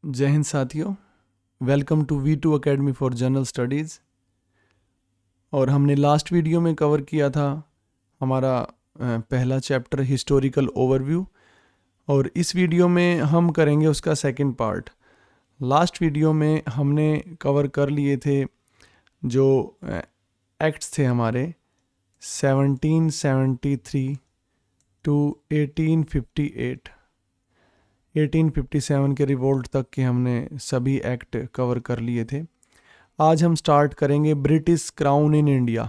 जय हिंद साथियों, welcome to V2 academy for general studies. और हमने लास्ट वीडियो में कवर किया था हमारा पहला चैप्टर हिस्टोरिकल ओवरव्यू, और इस वीडियो में हम करेंगे उसका सेकंड पार्ट। लास्ट वीडियो में हमने कवर कर लिए थे जो एक्ट्स थे हमारे 1773 टू 1858, 1857 के रिवोल्ट तक के हमने सभी एक्ट कवर कर लिए थे। आज हम स्टार्ट करेंगे ब्रिटिश क्राउन इन इंडिया।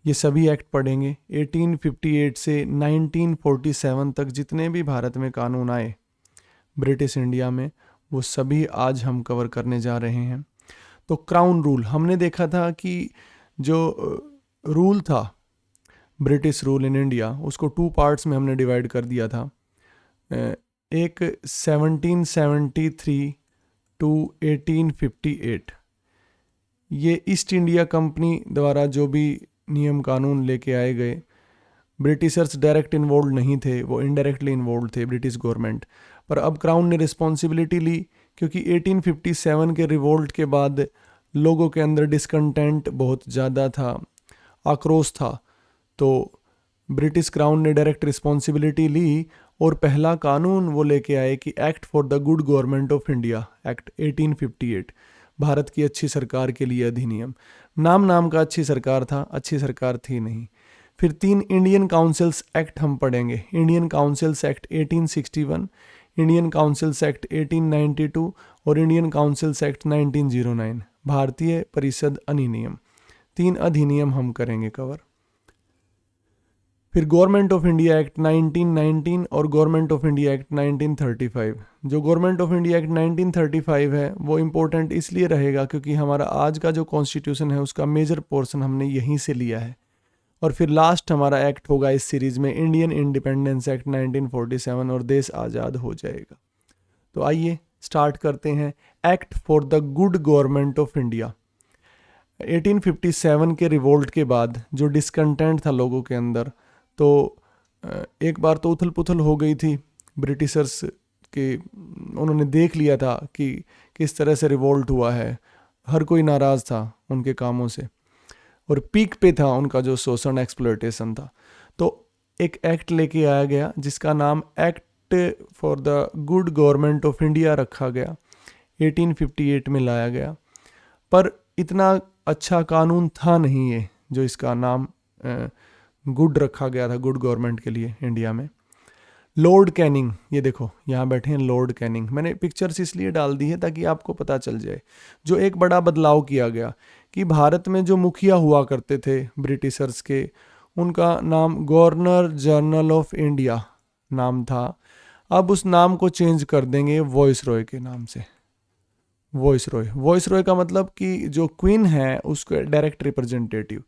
ये सभी एक्ट पढ़ेंगे 1858 से 1947 तक जितने भी भारत में कानून आए ब्रिटिश इंडिया में, वो सभी आज हम कवर करने जा रहे हैं। तो क्राउन रूल हमने देखा था कि जो रूल था ब्रिटिश रूल इन इंडिया, उसको 2 पार्ट्स में हमने डिवाइड कर दिया था। एक 1773 टू 1858, ये ईस्ट इंडिया कंपनी द्वारा जो भी नियम कानून लेके आए गए, ब्रिटिशर्स डायरेक्ट इन्वॉल्व नहीं थे, वो इनडायरेक्टली इन्वॉल्व थे ब्रिटिश गवर्नमेंट। पर अब क्राउन ने रिस्पॉन्सिबिलिटी ली, क्योंकि 1857 के रिवोल्ट के बाद लोगों के अंदर डिसकंटेंट बहुत ज़्यादा था, आक्रोश था। तो ब्रिटिश क्राउन ने डायरेक्ट रिस्पॉन्सिबिलिटी ली और पहला कानून वो लेके आए कि act for the good government of India, act 1858, Bharat की अच्छी सरकार के लिए अधिनियम। नाम का अच्छी सरकार था, अच्छी सरकार थी नहीं। फिर 3 इंडियन काउंसिल्स एक्ट हम पढ़ेंगे। Indian councils act 1861, Indian councils act 1892 और इंडियन काउंसिल्स एक्ट 1909, भारतीय परिषद अधिनियम। 3 अधिनियम हम करेंगे कवर। फिर गवर्नमेंट ऑफ इंडिया एक्ट 1919 और गवर्नमेंट ऑफ इंडिया एक्ट 1935। जो गवर्नमेंट ऑफ इंडिया एक्ट 1935 है वो इम्पोर्टेंट इसलिए रहेगा क्योंकि हमारा आज का जो कॉन्स्टिट्यूशन है उसका मेजर पोर्शन हमने यहीं से लिया है। और फिर लास्ट हमारा एक्ट होगा इस सीरीज़ में इंडियन इंडिपेंडेंस एक्ट 1947, और देश आज़ाद हो जाएगा। तो आइए स्टार्ट करते हैं। Act for the good government of India. 1857 के रिवोल्ट के बाद जो डिसकंटेंट था लोगों के अंदर, तो एक बार तो उथल पुथल हो गई थी ब्रिटिशर्स के। उन्होंने देख लिया था कि किस तरह से रिवोल्ट हुआ है, हर कोई नाराज़ था उनके कामों से, और पीक पे था उनका जो शोषण, एक्सप्लॉयटेशन था। तो एक एक्ट लेके आया गया जिसका नाम act for the good government of India रखा गया, 1858 में लाया गया। पर इतना अच्छा कानून था नहीं ये जो इसका नाम गुड रखा गया था, गुड गवर्नमेंट के लिए इंडिया में। लॉर्ड कैनिंग, ये देखो यहाँ बैठे हैं लॉर्ड कैनिंग। मैंने पिक्चर्स इसलिए डाल दी है ताकि आपको पता चल जाए। जो एक बड़ा बदलाव किया गया कि भारत में जो मुखिया हुआ करते थे ब्रिटिशर्स के, उनका नाम गवर्नर जनरल ऑफ इंडिया नाम था। अब उस नाम को चेंज कर देंगे वॉइस रॉय के नाम से। वॉइस रॉय का मतलब कि जो क्वीन है उसके डायरेक्ट रिप्रेजेंटेटिव,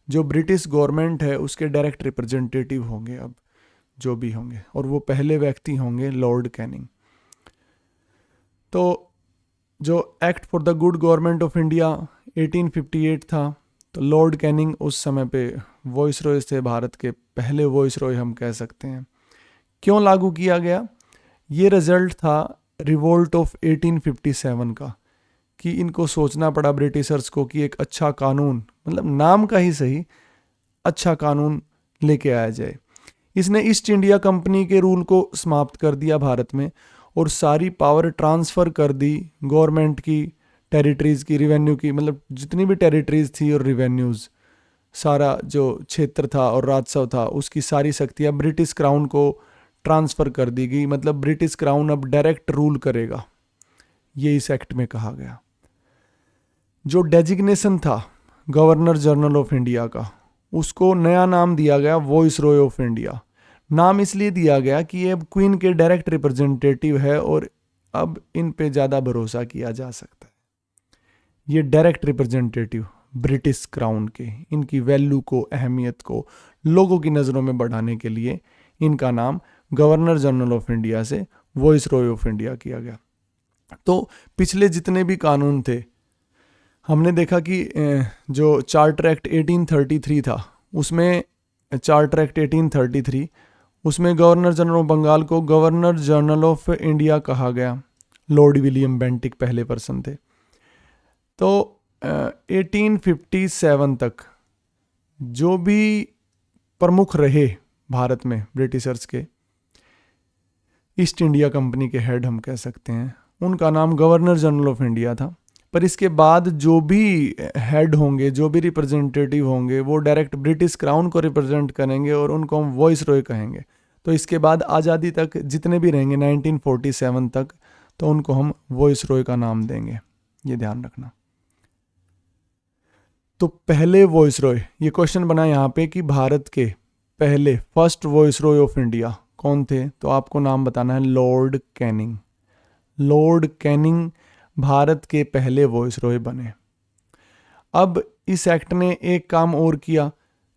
जो ब्रिटिश गवर्नमेंट है उसके डायरेक्ट रिप्रेजेंटेटिव होंगे अब जो भी होंगे, और वो पहले व्यक्ति होंगे लॉर्ड कैनिंग। तो जो act for the good government of India 1858 था, तो लॉर्ड कैनिंग उस समय पे वॉइस रॉय थे, भारत के पहले वॉइस रॉय हम कह सकते हैं। क्यों लागू किया गया? ये रिजल्ट था रिवोल्ट ऑफ 1857 का, कि इनको सोचना पड़ा ब्रिटिशर्स को कि एक अच्छा कानून, मतलब नाम का ही सही, अच्छा कानून लेके आया जाए। इसने ईस्ट इंडिया कंपनी के रूल को समाप्त कर दिया भारत में, और सारी पावर ट्रांसफ़र कर दी गवर्नमेंट की, टेरिटरीज़ की, रिवेन्यू की, मतलब जितनी भी टेरिटरीज़ थी और रिवेन्यूज़, सारा जो क्षेत्र था और राजस्व था, उसकी सारी शक्तियाँ ब्रिटिश क्राउन को ट्रांसफ़र कर दी गई। मतलब ब्रिटिश क्राउन अब डायरेक्ट रूल करेगा, ये इस एक्ट में कहा गया। जो डेजिग्नेशन था गवर्नर जनरल ऑफ इंडिया का, उसको नया नाम दिया गया वॉइस रॉय ऑफ इंडिया। नाम इसलिए दिया गया कि ये अब क्वीन के डायरेक्ट रिप्रेजेंटेटिव है और अब इन पे ज़्यादा भरोसा किया जा सकता है। ये डायरेक्ट रिप्रेजेंटेटिव ब्रिटिश क्राउन के, इनकी वैल्यू को, अहमियत को लोगों की नज़रों में बढ़ाने के लिए इनका नाम गवर्नर जनरल ऑफ इंडिया से वॉइस रॉय ऑफ इंडिया किया गया। तो पिछले जितने भी कानून थे, हमने देखा कि जो चार्टर एक्ट 1833 था, उसमें चार्टर एक्ट 1833 उसमें गवर्नर जनरल ऑफ बंगाल को गवर्नर जनरल ऑफ इंडिया कहा गया। लॉर्ड विलियम बेंटिक पहले पर्सन थे। तो 1857 तक जो भी प्रमुख रहे भारत में ब्रिटिशर्स के, ईस्ट इंडिया कंपनी के हेड हम कह सकते हैं, उनका नाम गवर्नर जनरल ऑफ इंडिया था। पर इसके बाद जो भी हेड होंगे, जो भी रिप्रेजेंटेटिव होंगे, वो डायरेक्ट ब्रिटिश क्राउन को रिप्रेजेंट करेंगे और उनको हम वॉइस रॉय कहेंगे। तो इसके बाद आज़ादी तक जितने भी रहेंगे 1947 तक, तो उनको हम वॉइस रॉय का नाम देंगे, ये ध्यान रखना। तो पहले वॉइस रॉय, ये क्वेश्चन बना यहाँ पे कि भारत के पहले first voice Roy of India कौन थे, तो आपको नाम बताना है Lord Canning. Lord Canning Bharat के पहले वॉइस रॉय बने। अब इस एक्ट ने एक काम और किया,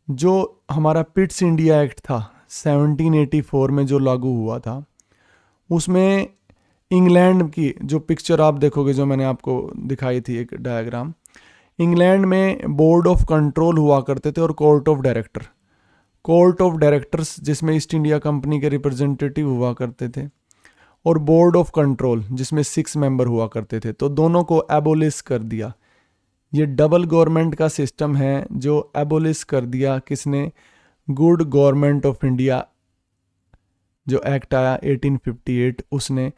जो हमारा पिट्स इंडिया एक्ट था 1784 में जो लागू हुआ था, उसमें इंग्लैंड की जो पिक्चर आप देखोगे, जो मैंने आपको दिखाई थी एक डायग्राम, इंग्लैंड में बोर्ड ऑफ कंट्रोल हुआ करते थे और court of director. Court of directors जिसमें ईस्ट इंडिया कंपनी के रिप्रेजेंटेटिव हुआ करते थे, और बोर्ड ऑफ कंट्रोल जिसमें 6 मेंबर हुआ करते थे। तो दोनों को एबोलिश कर दिया। ये डबल गवर्नमेंट का सिस्टम है जो एबोलिश कर दिया किसने, गुड गवर्नमेंट ऑफ इंडिया जो एक्ट आया 1858, उसने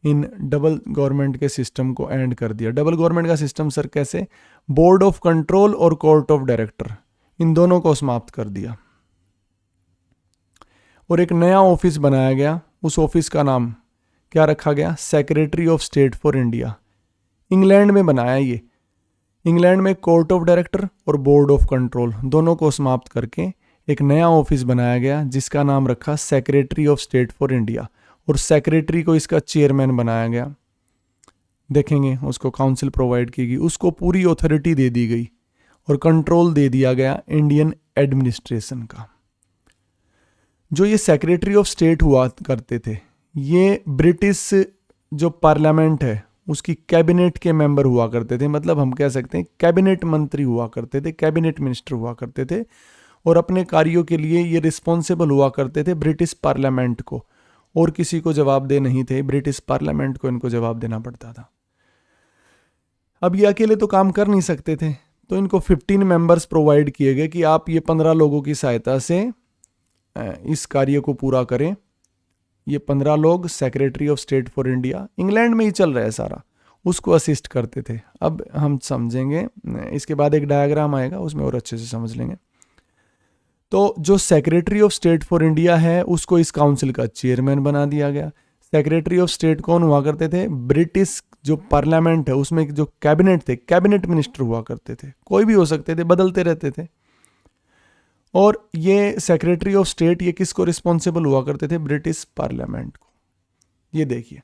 इन डबल गवर्नमेंट के सिस्टम को एंड कर दिया। डबल गवर्नमेंट का सिस्टम सर कैसे, बोर्ड ऑफ कंट्रोल और कोर्ट ऑफ डायरेक्टर, इन दोनों को समाप्त कर दिया और एक नया ऑफिस बनाया गया। उस ऑफिस का नाम क्या रखा गया, secretary of state for India. England में बनाया ये। इंग्लैंड में कोर्ट ऑफ डायरेक्टर और बोर्ड ऑफ कंट्रोल दोनों को समाप्त करके एक नया ऑफिस बनाया गया जिसका नाम रखा secretary of state for India, और सेक्रेटरी को इसका चेयरमैन बनाया गया। देखेंगे उसको काउंसिल प्रोवाइड की गई, उसको पूरी अथॉरिटी दे दी गई और कंट्रोल दे दिया गया इंडियन एडमिनिस्ट्रेशन का। जो ये सेक्रेटरी ऑफ स्टेट हुआ करते थे, ये ब्रिटिश जो पार्लियामेंट है उसकी कैबिनेट के मेंबर हुआ करते थे। मतलब हम कह सकते हैं कैबिनेट मंत्री हुआ करते थे, कैबिनेट मिनिस्टर हुआ करते थे, और अपने कार्यों के लिए ये रिस्पॉन्सिबल हुआ करते थे ब्रिटिश पार्लियामेंट को, और किसी को जवाब दे नहीं थे, ब्रिटिश पार्लियामेंट को इनको जवाब देना पड़ता था। अब ये अकेले तो काम कर नहीं सकते थे, तो इनको 15 मेंबर्स प्रोवाइड किए गए कि आप ये 15 लोगों की सहायता से इस कार्य को पूरा करें। ये 15 लोग secretary of state for India, England में ही चल रहा है सारा, उसको असिस्ट करते थे। अब हम समझेंगे, इसके बाद एक डायग्राम आएगा उसमें और अच्छे से समझ लेंगे। तो जो secretary of state for India है उसको इस काउंसिल का चेयरमैन बना दिया गया। सेक्रेटरी ऑफ स्टेट कौन हुआ करते थे, ब्रिटिश जो पार्लियामेंट है उसमें जो कैबिनेट थे, कैबिनेट मिनिस्टर हुआ करते थे, कोई भी हो सकते थे, बदलते रहते थे। और ये सेक्रेटरी ऑफ स्टेट ये किसको रिस्पॉन्सिबल हुआ करते थे, ब्रिटिश पार्लियामेंट को। ये देखिए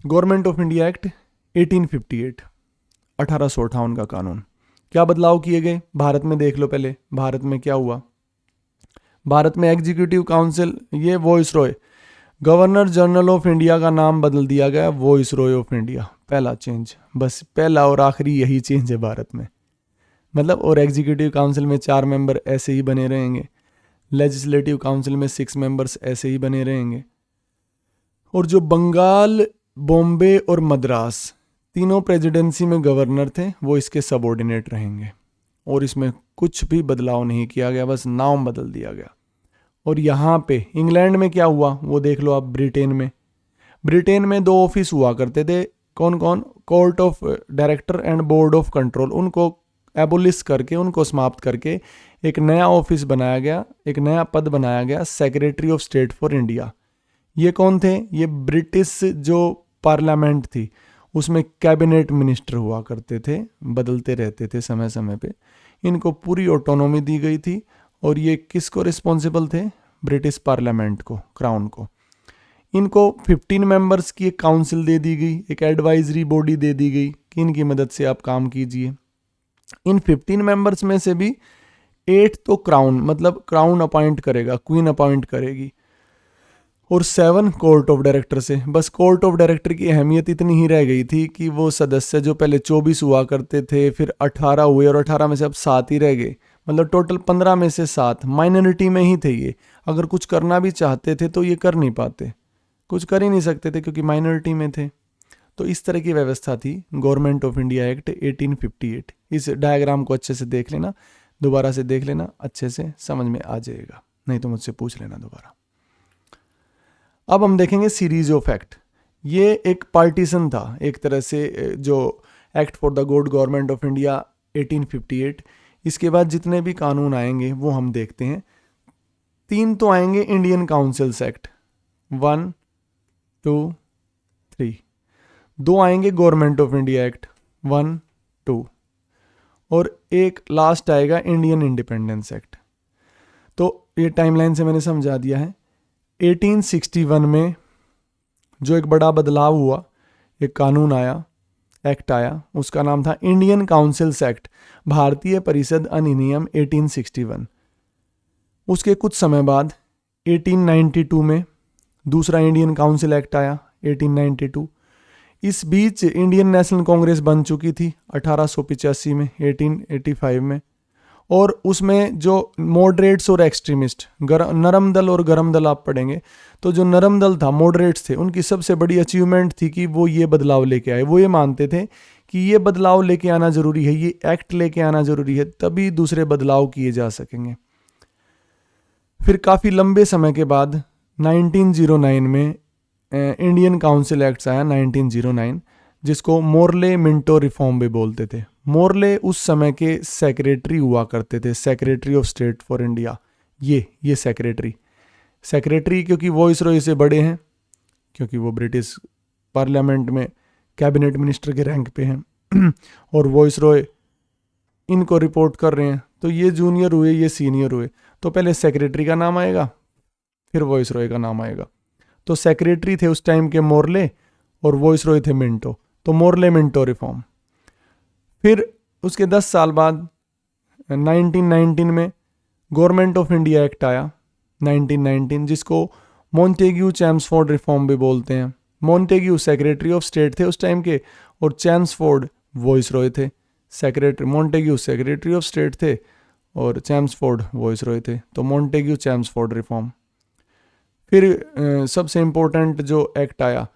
गवर्नमेंट ऑफ इंडिया एक्ट 1858, 1858 का कानून। क्या बदलाव किए गए भारत में, देख लो पहले भारत में क्या हुआ। भारत में एग्जीक्यूटिव काउंसिल, ये voice Roy, governor general of India का नाम बदल दिया गया वॉइस रॉय ऑफ इंडिया। पहला चेंज, बस पहला और आखिरी यही चेंज है भारत में। मतलब और एग्जीक्यूटिव काउंसिल में 4 मेंबर ऐसे ही बने रहेंगे, लेजिस्लेटिव काउंसिल में 6 मेंबर्स ऐसे ही बने रहेंगे, और जो बंगाल, बॉम्बे और मद्रास तीनों प्रेसिडेंसी में गवर्नर थे वो इसके सबऑर्डिनेट रहेंगे, और इसमें कुछ भी बदलाव नहीं किया गया, बस नाम बदल दिया गया। और यहाँ पे इंग्लैंड में क्या हुआ वो देख लो आप। ब्रिटेन में 2 ऑफिस हुआ करते थे, कौन कौन, court of director and board of control, उनको एबोलिश करके, उनको समाप्त करके एक नया ऑफिस बनाया गया, एक नया पद बनाया गया secretary of state for India. ये कौन थे, ये ब्रिटिश जो पार्लियामेंट थी उसमें कैबिनेट मिनिस्टर हुआ करते थे, बदलते रहते थे समय समय पे। इनको पूरी ऑटोनॉमी दी गई थी, और ये किसको रिस्पॉन्सिबल थे, ब्रिटिश पार्लियामेंट को, क्राउन को। इनको 15 मेंबर्स की एक काउंसिल दे दी गई, एक एडवाइजरी बॉडी दे दी गई कि इनकी मदद से आप काम कीजिए। इन 15 मेंबर्स में से भी 8 तो क्राउन, मतलब क्राउन अपॉइंट करेगा, क्वीन अपॉइंट करेगी, और 7 कोर्ट ऑफ डायरेक्टर से। बस कोर्ट ऑफ डायरेक्टर की अहमियत इतनी ही रह गई थी कि वो सदस्य जो पहले 24 हुआ करते थे, फिर 18 हुए, और 18 में से अब 7 ही रह गए। मतलब टोटल 15 में से 7 माइनॉरिटी में ही थे ये। अगर कुछ करना भी चाहते थे तो ये कर नहीं पाते, कुछ कर ही नहीं सकते थे क्योंकि माइनॉरिटी में थे। तो इस तरह की व्यवस्था थी गवर्नमेंट ऑफ इंडिया एक्ट 1858। इस डायग्राम को अच्छे से देख लेना, दोबारा से देख लेना, अच्छे से समझ में आ जाएगा, नहीं तो मुझसे पूछ लेना दोबारा। अब हम देखेंगे सीरीज ऑफ एक्ट। ये एक पार्टीशन था एक तरह से, जो act for the good government of India 1858। इसके बाद जितने भी कानून आएंगे वो हम देखते हैं। 3 तो आएंगे इंडियन काउंसिल्स एक्ट 1, 2, 3। 2 आएंगे गवर्नमेंट ऑफ इंडिया एक्ट 1, 2, और एक लास्ट आएगा इंडियन इंडिपेंडेंस एक्ट। तो ये टाइमलाइन से मैंने समझा दिया है। 1861 में जो एक बड़ा बदलाव हुआ, एक कानून आया, एक्ट आया, उसका नाम था इंडियन काउंसिल्स एक्ट, भारतीय परिषद अधिनियम 1861। उसके कुछ समय बाद 1892 में दूसरा इंडियन काउंसिल एक्ट आया 1892। इस बीच इंडियन नेशनल कांग्रेस बन चुकी थी 1885 में, 1885 में, और उसमें जो मॉडरेट्स और एक्सट्रीमिस्ट, नरम दल और गरम दल आप पढ़ेंगे, तो जो नरम दल था, मॉडरेट्स थे, उनकी सबसे बड़ी अचीवमेंट थी कि वो ये बदलाव लेके आए। वो ये मानते थे कि ये बदलाव लेके आना ज़रूरी है, ये एक्ट लेके आना ज़रूरी है, तभी दूसरे बदलाव किए जा सकेंगे। फिर काफ़ी लंबे समय के बाद 1909 में इंडियन काउंसिल एक्ट्स आया 1909, जिसको मोर्ले मिंटो रिफॉर्म भी बोलते थे। मोर्ले उस समय के सेक्रेटरी हुआ करते थे, secretary of state for India. ये सेक्रेटरी क्योंकि वॉइस रॉय से बड़े हैं, क्योंकि वो ब्रिटिश पार्लियामेंट में कैबिनेट मिनिस्टर के रैंक पे हैं और वॉइस रॉय इनको रिपोर्ट कर रहे हैं, तो ये जूनियर हुए, ये सीनियर हुए, तो पहले सेक्रेटरी का नाम आएगा, फिर वॉइस रॉय का नाम आएगा। तो सेक्रेटरी थे उस टाइम के मोर्ले और वॉइस रॉय थे मिंटो, तो मोर्ले मिंटो रिफॉर्म। फिर उसके 10 साल बाद 1919 में गवर्नमेंट ऑफ इंडिया एक्ट आया 1919, जिसको मॉन्टेग्यू चैम्सफोर्ड रिफॉर्म भी बोलते हैं। मॉन्टेग्यू सेक्रेटरी ऑफ स्टेट थे उस टाइम के और चैम्सफोर्ड वॉइस रॉय थे। Secretary Montagu secretary of state थे और चैम्सफोर्ड वॉइस रॉय थे, तो मॉन्टेग्यू चैम्सफोर्ड रिफॉर्म। फिर सबसे इम्पोर्टेंट जो एक्ट आया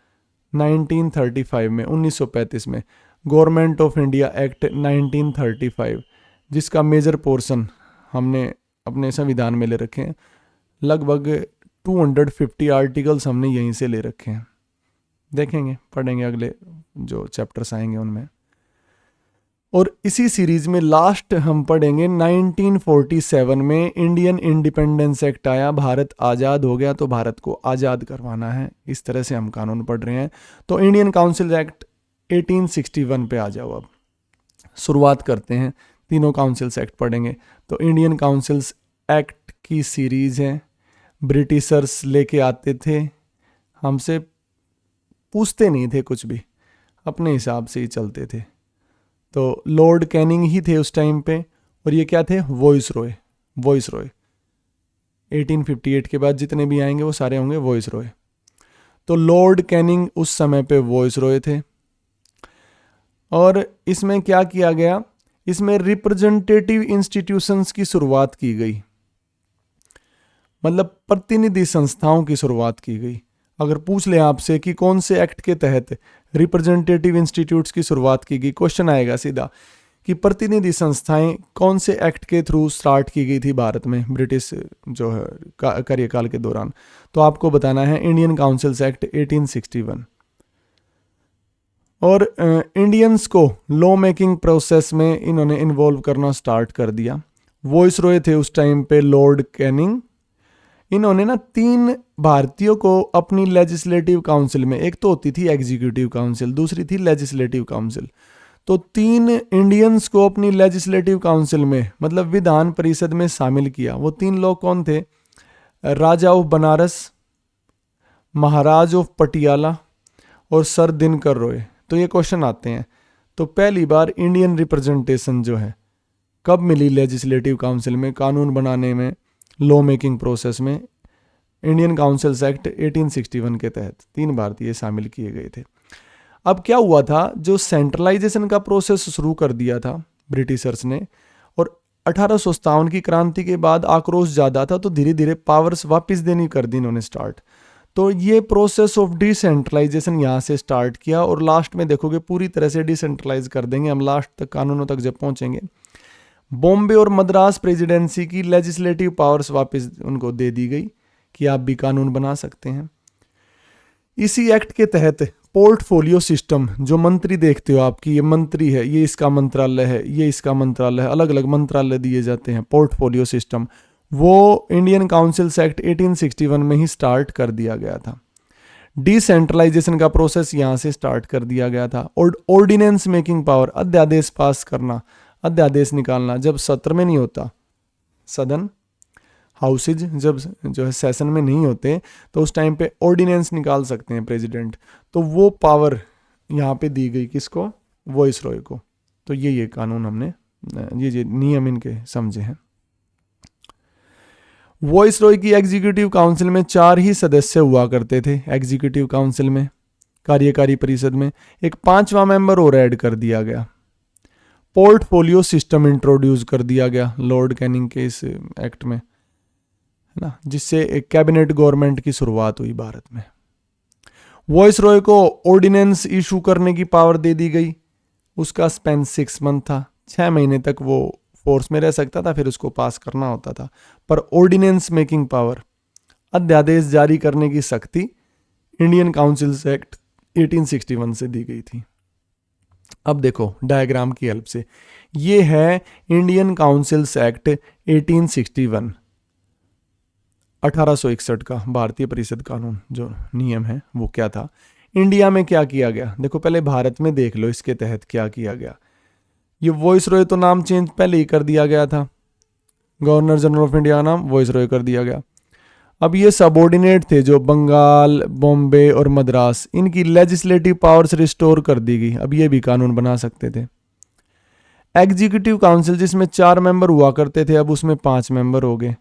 1935 में, 1935 में गवर्नमेंट ऑफ इंडिया एक्ट 1935, जिसका मेजर पोर्शन हमने अपने संविधान में ले रखे हैं। लगभग 250 आर्टिकल्स हमने यहीं से ले रखे हैं। देखेंगे, पढ़ेंगे अगले जो चैप्टर्स आएंगे उनमें। और इसी सीरीज में लास्ट हम पढ़ेंगे 1947 में इंडियन इंडिपेंडेंस एक्ट आया। भारत आज़ाद हो गया तो भारत को आज़ाद करवाना है, इस तरह से हम कानून पढ़ रहे हैं। तो इंडियन काउंसिल एक्ट 1861 पे आ जाओ। अब शुरुआत करते हैं, तीनों काउंसिल्स एक्ट पढ़ेंगे। तो इंडियन काउंसिल्स एक्ट की सीरीज़ है। ब्रिटिशर्स लेके आते थे, हमसे पूछते नहीं थे कुछ भी, अपने हिसाब से ही चलते थे। तो लॉर्ड कैनिंग ही थे उस टाइम पे, और ये क्या थे, वॉइस रॉय। 1858 के बाद जितने भी आएंगे वो सारे होंगे वॉइस रॉय। तो लॉर्ड कैनिंग उस समय पे वॉइस रॉय थे। और इसमें क्या किया गया, इसमें रिप्रेजेंटेटिव इंस्टीट्यूशंस की शुरुआत की गई, मतलब प्रतिनिधि संस्थाओं की शुरुआत की गई। अगर पूछ ले आपसे कि कौन से एक्ट के तहत रिप्रेजेंटेटिव इंस्टीट्यूट्स की शुरुआत की गई, क्वेश्चन आएगा सीधा कि प्रतिनिधि संस्थाएं कौन से एक्ट के थ्रू स्टार्ट की गई थी भारत में ब्रिटिश जो है कार्यकाल के दौरान, तो आपको बताना है इंडियन काउंसिल्स एक्ट 1861। और इंडियंस को लॉ मेकिंग प्रोसेस में इन्होंने इन्वॉल्व करना स्टार्ट कर दिया। वॉइस रॉय थे उस टाइम पे लॉर्ड कैनिंग। इन्होंने ना 3 भारतीयों को अपनी लेजिस्लेटिव काउंसिल में, एक तो होती थी एग्जीक्यूटिव काउंसिल, दूसरी थी लेजिस्लेटिव काउंसिल, तो 3 इंडियंस को अपनी लेजिस्लेटिव काउंसिल में, मतलब विधान परिषद में शामिल किया। वो 3 लोग कौन थे, राजा ऑफ बनारस, महाराज ऑफ पटियाला और सर दिनकर रॉय। तो ये क्वेश्चन आते हैं। तो पहली बार इंडियन रिप्रेजेंटेशन जो है कब मिली लेजिस्लेटिव काउंसिल में, कानून बनाने में, लॉ मेकिंग प्रोसेस में, इंडियन काउंसिल्स एक्ट 1861 के तहत 3 भारतीय शामिल किए गए थे। अब क्या हुआ था, जो सेंट्रलाइजेशन का प्रोसेस शुरू कर दिया था ब्रिटिशर्स ने, और 1857 की क्रांति के बाद आक्रोश ज़्यादा था, तो धीरे धीरे पावर्स वापस देनी कर दी इन्होंने स्टार्ट। तो ये प्रोसेस ऑफ डिसेंट्रलाइजेशन यहाँ से स्टार्ट किया और लास्ट में देखोगे पूरी तरह से डिसेंट्रलाइज कर देंगे हम, लास्ट तक कानूनों तक जब पहुंचेंगे। बॉम्बे और मद्रास प्रेसिडेंसी की लेजिस्लेटिव पावर्स वापस उनको दे दी गई कि आप भी कानून बना सकते हैं। इसी एक्ट के तहत पोर्टफोलियो सिस्टम, जो मंत्री देखते हो आपकी, ये मंत्री है, ये इसका मंत्रालय है, ये इसका मंत्रालय है, अलग अलग मंत्रालय दिए जाते हैं, पोर्टफोलियो सिस्टम, वो इंडियन काउंसिल्स एक्ट 1861 में ही स्टार्ट कर दिया गया था। डिसेंट्रलाइजेशन का प्रोसेस यहाँ से स्टार्ट कर दिया गया था। और ऑर्डिनेंस मेकिंग पावर, अध्यादेश पास करना, अध्यादेश निकालना, जब सत्र में नहीं होता, सदन हाउसेज जब जो है सेशन में नहीं होते, तो उस टाइम पे ऑर्डिनेंस निकाल सकते हैं प्रेसिडेंट, तो वो पावर यहाँ पे दी गई किसको, वॉइस रॉय को। तो ये कानून हमने ये नियम इनके समझे हैं। वॉइस रॉय की एग्जीक्यूटिव काउंसिल में 4 ही सदस्य हुआ करते थे। एग्जीक्यूटिव काउंसिल में, कार्यकारी परिषद में एक 5वां मेंबर और ऐड कर दिया गया। पोर्टफोलियो सिस्टम इंट्रोड्यूस कर दिया गया लॉर्ड कैनिंग के इस एक्ट में, है ना, जिससे एक कैबिनेट गवर्नमेंट की शुरुआत हुई भारत में। वॉइस रॉय को ऑर्डिनेंस इशू करने की पावर दे दी गई। उसका स्पेन 6 मंथ था, 6 महीने तक वो फोर्स में रह सकता था, फिर उसको पास करना होता था। पर ऑर्डिनेंस मेकिंग पावर, अध्यादेश जारी करने की शक्ति इंडियन काउंसिल्स एक्ट 1861 से दी गई थी। अब देखो डायग्राम की हेल्प से, ये है इंडियन काउंसिल्स एक्ट 1861, 1861 का भारतीय परिषद कानून जो नियम है वो क्या था। इंडिया में क्या किया गया, देखो पहले भारत में देख लो इसके तहत क्या किया गया। ये वॉइस रॉय तो नाम चेंज पहले ही कर दिया गया था, गवर्नर जनरल ऑफ इंडिया का नाम वॉइस रॉय कर दिया गया। अब ये सबऑर्डिनेट थे जो बंगाल, बॉम्बे और मद्रास, इनकी लेजिस्लेटिव पावर्स रिस्टोर कर दी गई। अब ये भी कानून बना सकते थे। एग्जीक्यूटिव काउंसिल जिसमें 4 मेंबर हुआ करते थे, अब उसमें 5 मेंबर हो गए।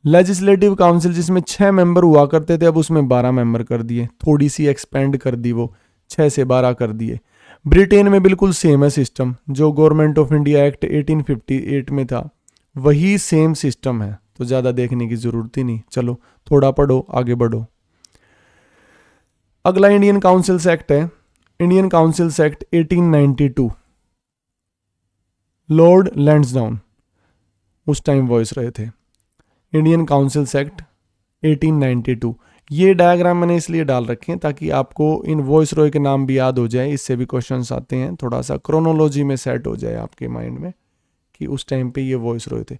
लेजिस्लेटिव काउंसिल जिसमें 6 मेंबर हुआ करते थे, अब उसमें 12 मेंबर कर दिए, थोड़ी सी एक्सपेंड कर दी, वो 6 से 12 कर दिए। ब्रिटेन में बिल्कुल सेम है सिस्टम, जो गवर्नमेंट ऑफ इंडिया एक्ट 1858 में था वही सेम सिस्टम है, तो ज़्यादा देखने की जरूरत ही नहीं। चलो थोड़ा पढ़ो, आगे बढ़ो। अगला इंडियन काउंसिल्स एक्ट है, Indian councils act 1892, Lord Lansdowne उस टाइम वॉइस रहे थे। इंडियन काउंसिल्स एक्ट 1892, ये डायग्राम मैंने इसलिए डाल रखे हैं ताकि आपको इन वॉइस रॉय के नाम भी याद हो जाए, इससे भी क्वेश्चंस आते हैं, थोड़ा सा क्रोनोलॉजी में सेट हो जाए आपके माइंड में कि उस टाइम पे ये वॉइस रॉय थे।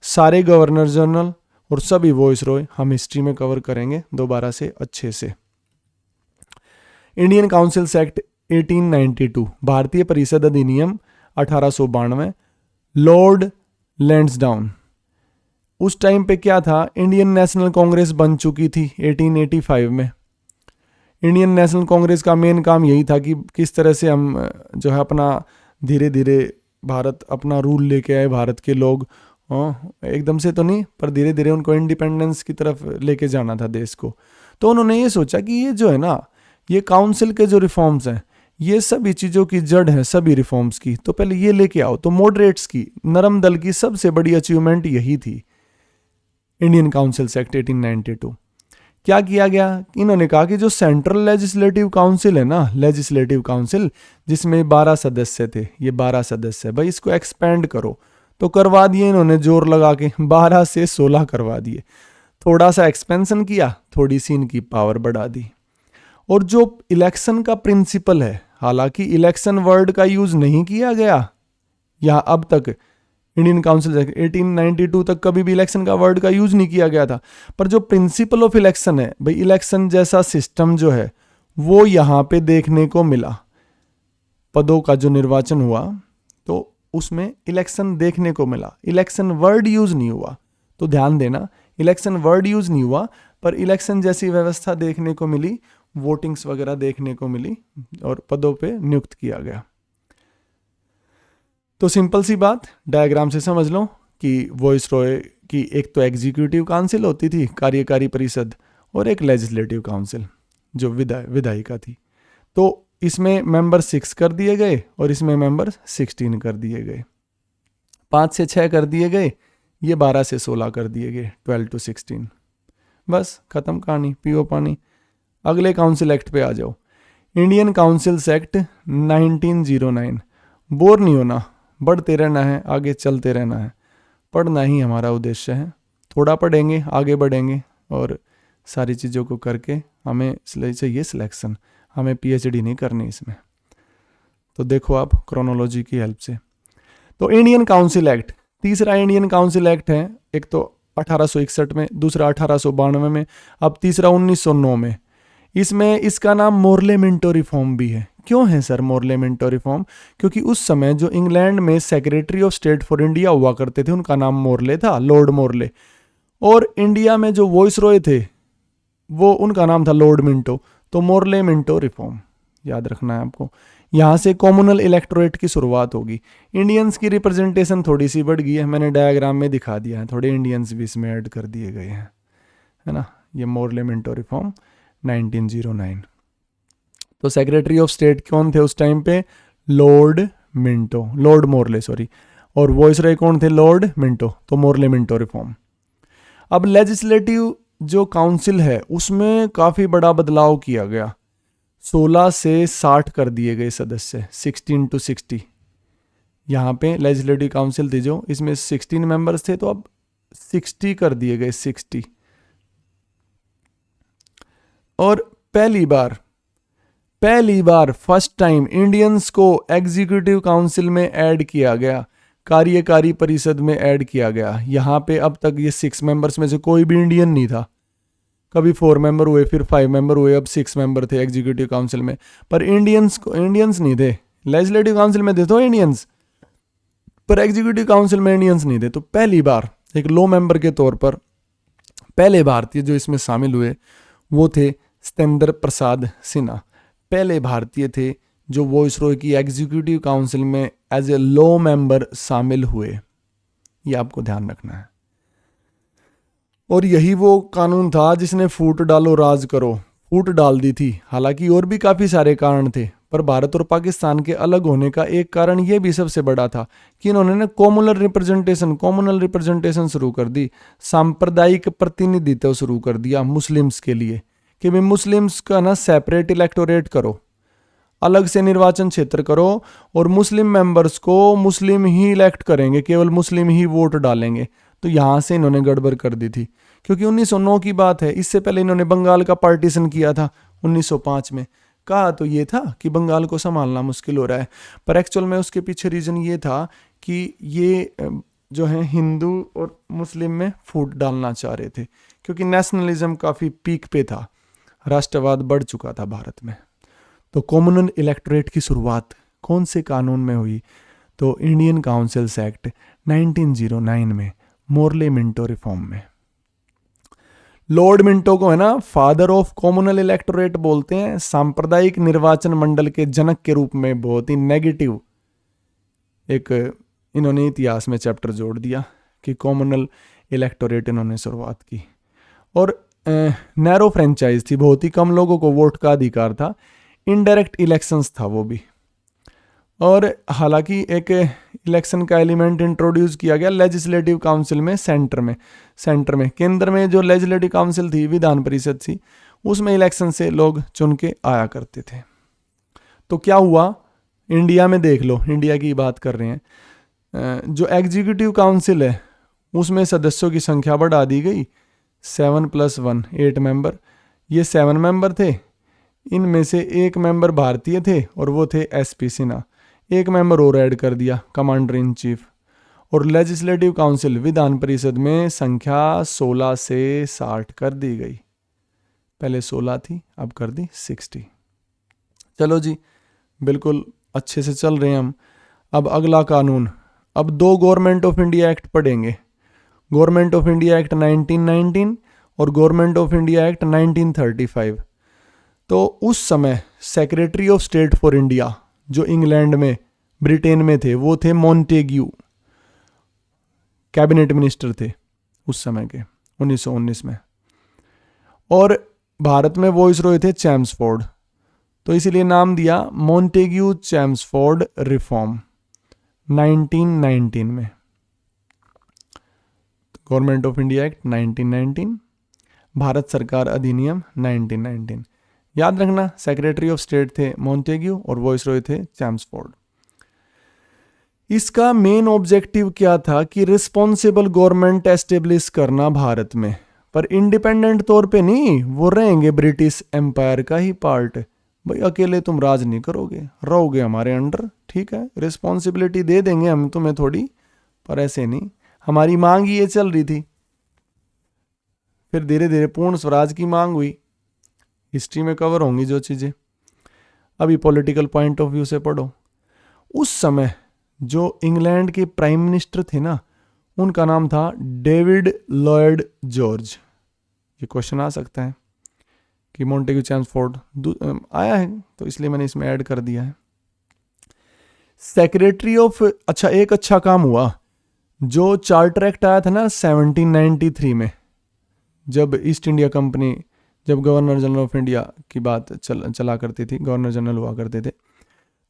सारे गवर्नर जनरल और सभी वॉइस रॉय हम हिस्ट्री में कवर करेंगे दोबारा से अच्छे से। इंडियन काउंसिल्स एक्ट 1892, भारतीय परिषद अधिनियम 1892, लॉर्ड लैंसडाउन। उस टाइम पे क्या था, इंडियन नेशनल कांग्रेस बन चुकी थी 1885 में। इंडियन नेशनल कांग्रेस का मेन काम यही था कि किस तरह से हम जो है अपना धीरे धीरे भारत अपना रूल लेके आए, भारत के लोग एकदम से तो नहीं पर धीरे धीरे उनको इंडिपेंडेंस की तरफ लेके जाना था देश को। तो उन्होंने ये सोचा कि ये जो है ना, ये काउंसिल के जो रिफॉर्म्स हैं, ये सभी चीज़ों की जड़ है सभी रिफॉर्म्स की, तो पहले ये लेके आओ। तो मॉडरेट्स की, नरम दल की सबसे बड़ी अचीवमेंट यही थी इंडियन काउंसिल्स एक्ट 1892। क्या किया गया, इन्होंने कहा कि जो सेंट्रल लेजिस्लेटिव काउंसिल है ना, लेजिस्लेटिव काउंसिल जिसमें 12 सदस्य थे, ये 12 सदस्य, भाई इसको एक्सपेंड करो। तो करवा दिए इन्होंने जोर लगा के, 12 से 16 करवा दिए। थोड़ा सा एक्सपेंशन किया, थोड़ी सी इनकी पावर बढ़ा दी। और जो इलेक्शन का प्रिंसिपल है, हालांकि इलेक्शन वर्ड का यूज नहीं किया गया या अब तक इंडियन काउंसिल एक्ट 1892 तक कभी भी इलेक्शन का वर्ड का यूज नहीं किया गया था, पर जो प्रिंसिपल ऑफ इलेक्शन है, भाई इलेक्शन जैसा सिस्टम जो है वो यहाँ पे देखने को मिला। पदों का जो निर्वाचन हुआ तो उसमें इलेक्शन देखने को मिला, इलेक्शन वर्ड यूज नहीं हुआ। तो ध्यान देना, इलेक्शन वर्ड यूज नहीं हुआ पर इलेक्शन जैसी व्यवस्था देखने को मिली, वोटिंग्स वगैरह देखने को मिली और पदों पे नियुक्त किया गया। तो सिंपल सी बात, डायग्राम से समझ लो कि वॉइस रॉय की एक तो एग्जीक्यूटिव काउंसिल होती थी, कार्यकारी परिषद, और एक लेजिस्लेटिव काउंसिल जो विधायिका थी। तो इसमें मेंबर 6 कर दिए गए और इसमें मेंबर 16 कर दिए गए। 5 से 6 कर दिए गए, ये 12 से 16 कर दिए गए, 12 to 16। बस खत्म कहानी, पियो पानी। अगले काउंसिल एक्ट पे आ जाओ। Indian councils act 1909। बोर नहीं होना, बढ़ते रहना है, आगे चलते रहना है, पढ़ना ही हमारा उद्देश्य है। थोड़ा पढ़ेंगे, आगे बढ़ेंगे और सारी चीज़ों को करके हमें चाहिए सिलेक्शन, हमें पीएचडी नहीं करनी इसमें। तो देखो आप क्रोनोलॉजी की हेल्प से। तो इंडियन काउंसिल एक्ट, तीसरा इंडियन काउंसिल एक्ट है, एक तो 1861 में, दूसरा 1892 में, अब तीसरा 1909 में। इसमें इसका नाम मोर्ले मिंटो रिफॉर्म भी है। क्यों है सर मोर्ले मिंटो रिफॉर्म? क्योंकि उस समय जो इंग्लैंड में secretary of state for India हुआ करते थे उनका नाम मोर्ले था, लॉर्ड मोर्ले। और इंडिया में जो वॉइस रॉय थे वो उनका नाम था लॉर्ड मिंटो। तो मोर्ले मिंटो रिफॉर्म याद रखना है आपको। यहाँ से कॉमनल इलेक्टोरेट की शुरुआत होगी। इंडियंस की रिप्रेजेंटेशन थोड़ी सी बढ़ गई है, मैंने डायग्राम में दिखा दिया है, थोड़े इंडियंस भी इसमें ऐड कर दिए गए हैं, है ना। ये मोर्ले मिंटो रिफॉर्म 1909। तो सेक्रेटरी ऑफ स्टेट कौन थे उस टाइम पे? Lord Minto, Lord Morley sorry. और वॉइस रॉय कौन थे? Lord Minto. तो मोर्ले मिंटो रिफॉर्म। अब लेजिस्लेटिव जो काउंसिल है उसमें काफ़ी बड़ा बदलाव किया गया। 16 से 60 कर दिए गए सदस्य, 16 to 60। यहाँ पे लेजिस्लेटिव काउंसिल थी जो, इसमें 16 मेंबर्स थे, तो अब 60 कर दिए गए, 60। और पहली बार फर्स्ट टाइम इंडियंस को एग्जीक्यूटिव काउंसिल में ऐड किया गया, कार्यकारी परिषद में ऐड किया गया। यहाँ पे अब तक ये 6 मेंबर्स में से कोई भी इंडियन नहीं था। कभी 4 मेंबर हुए, फिर 5 मेंबर हुए, अब 6 मेंबर थे एग्जीक्यूटिव काउंसिल में। पर इंडियंस नहीं थे। लेजिस्लेटिव काउंसिल में थे तो इंडियंस, पर एग्जीक्यूटिव काउंसिल में इंडियंस नहीं थे। तो पहली बार एक लो मेंबर के तौर पर पहले भारतीय जो इसमें शामिल हुए वो थे सत्येंद्र प्रसाद सिन्हा। पहले भारतीय थे जो वॉइस रॉय की एग्जीक्यूटिव काउंसिल में एज ए लो मेंबर शामिल हुए। ये आपको ध्यान रखना है। और यही वो कानून था जिसने फूट डालो राज करो फूट डाल दी थी। हालांकि और भी काफ़ी सारे कारण थे, पर भारत और पाकिस्तान के अलग होने का एक कारण ये भी सबसे बड़ा था कि इन्होंने कॉमनल रिप्रेजेंटेशन शुरू कर दी, सांप्रदायिक प्रतिनिधित्व शुरू कर दिया मुस्लिम्स के लिए, कि भाई मुस्लिम्स का ना सेपरेट इलेक्टोरेट करो, अलग से निर्वाचन क्षेत्र करो, और मुस्लिम मेंबर्स को मुस्लिम ही इलेक्ट करेंगे, केवल मुस्लिम ही वोट डालेंगे। तो यहाँ से इन्होंने गड़बड़ कर दी थी, क्योंकि 1909 की बात है। इससे पहले इन्होंने बंगाल का पार्टीशन किया था 1905 में। कहा तो ये था कि बंगाल को संभालना मुश्किल हो रहा है, पर एक्चुअल में उसके पीछे रीज़न ये था कि ये जो है हिंदू और मुस्लिम में फूट डालना चाह रहे थे, क्योंकि नेशनलिज्म काफ़ी पीक पे था, राष्ट्रवाद बढ़ चुका था भारत में। तो कॉमनल इलेक्टोरेट की शुरुआत कौन से कानून में हुई? तो इंडियन काउंसिल्स एक्ट 1909 में, मोर्ले मिंटो रिफॉर्म में। लॉर्ड मिंटो को है ना फादर ऑफ कॉमनल इलेक्टोरेट बोलते हैं, सांप्रदायिक निर्वाचन मंडल के जनक के रूप में। बहुत ही नेगेटिव एक इन्होंने इतिहास में चैप्टर जोड़ दिया कि कॉमनल इलेक्टोरेट इन्होंने शुरुआत की। और नैरो फ्रेंचाइज थी, बहुत ही कम लोगों को वोट का अधिकार था, इनडायरेक्ट इलेक्शंस था वो भी। और हालांकि एक इलेक्शन का एलिमेंट इंट्रोड्यूस किया गया लेजिस्लेटिव काउंसिल में, सेंटर में केंद्र में जो लेजिस्लेटिव काउंसिल थी, विधान परिषद थी, उसमें इलेक्शन से लोग चुन के आया करते थे। तो क्या हुआ इंडिया में, देख लो, इंडिया की बात कर रहे हैं। जो एग्जीक्यूटिव काउंसिल है उसमें सदस्यों की संख्या बढ़ा दी गई, 7 + 1 8 मेंबर। ये 7 मेंबर थे, इनमें से एक मेंबर भारतीय थे और वो थे SP सिन्हा। एक मेंबर और ऐड कर दिया, कमांडर इन चीफ। और लेजिस्लेटिव काउंसिल विधान परिषद में संख्या 16 से 60 कर दी गई। पहले 16 थी, अब कर दी 60। चलो जी, बिल्कुल अच्छे से चल रहे हैं हम। अब अगला कानून, अब 2 गवर्नमेंट ऑफ इंडिया एक्ट पढ़ेंगे। गवर्नमेंट ऑफ इंडिया एक्ट 1919 और गवर्नमेंट ऑफ इंडिया एक्ट 1935। तो उस समय secretary of state for India जो इंग्लैंड में, ब्रिटेन में थे, वो थे मॉन्टेग्यू, कैबिनेट मिनिस्टर थे उस समय के 1919 में। और भारत में वॉइस रॉय थे चैम्सफोर्ड, तो इसीलिए नाम दिया मॉन्टेग्यू चैम्सफोर्ड रिफॉर्म 1919 में। Government of India act 1919। Bharat सरकार अधिनियम 1919। याद रखना, सेक्रेटरी ऑफ स्टेट थे मॉन्टेग्यू और वॉइसरॉय थे चैम्सफोर्ड। इसका मेन ऑब्जेक्टिव क्या था कि रिस्पॉन्सिबल गवर्नमेंट एस्टेब्लिश करना भारत में, पर इंडिपेंडेंट तौर पे नहीं, वो रहेंगे ब्रिटिश एम्पायर का ही पार्ट। भाई अकेले तुम राज नहीं करोगे, रहोगे हमारे अंडर, ठीक है, रिस्पॉन्सिबिलिटी दे देंगे हम तुम्हें थोड़ी, पर ऐसे नहीं। हमारी मांग ये चल रही थी, फिर धीरे धीरे पूर्ण स्वराज की मांग हुई। हिस्ट्री में कवर होंगी जो चीज़ें। अभी पॉलिटिकल पॉइंट ऑफ व्यू से पढ़ो। उस समय जो इंग्लैंड के प्राइम मिनिस्टर थे ना, उनका नाम था डेविड लॉयड जॉर्ज। ये क्वेश्चन आ सकता है कि मॉन्टेग्यू चैम्सफोर्ड आया है, तो इसलिए मैंने इसमें ऐड कर दिया है। सेक्रेटरी ऑफ, अच्छा एक अच्छा काम हुआ, जो चार्टर एक्ट आया था ना 1793 में, जब ईस्ट इंडिया कंपनी, जब गवर्नर जनरल ऑफ इंडिया की बात चला करती थी, गवर्नर जनरल हुआ करते थे,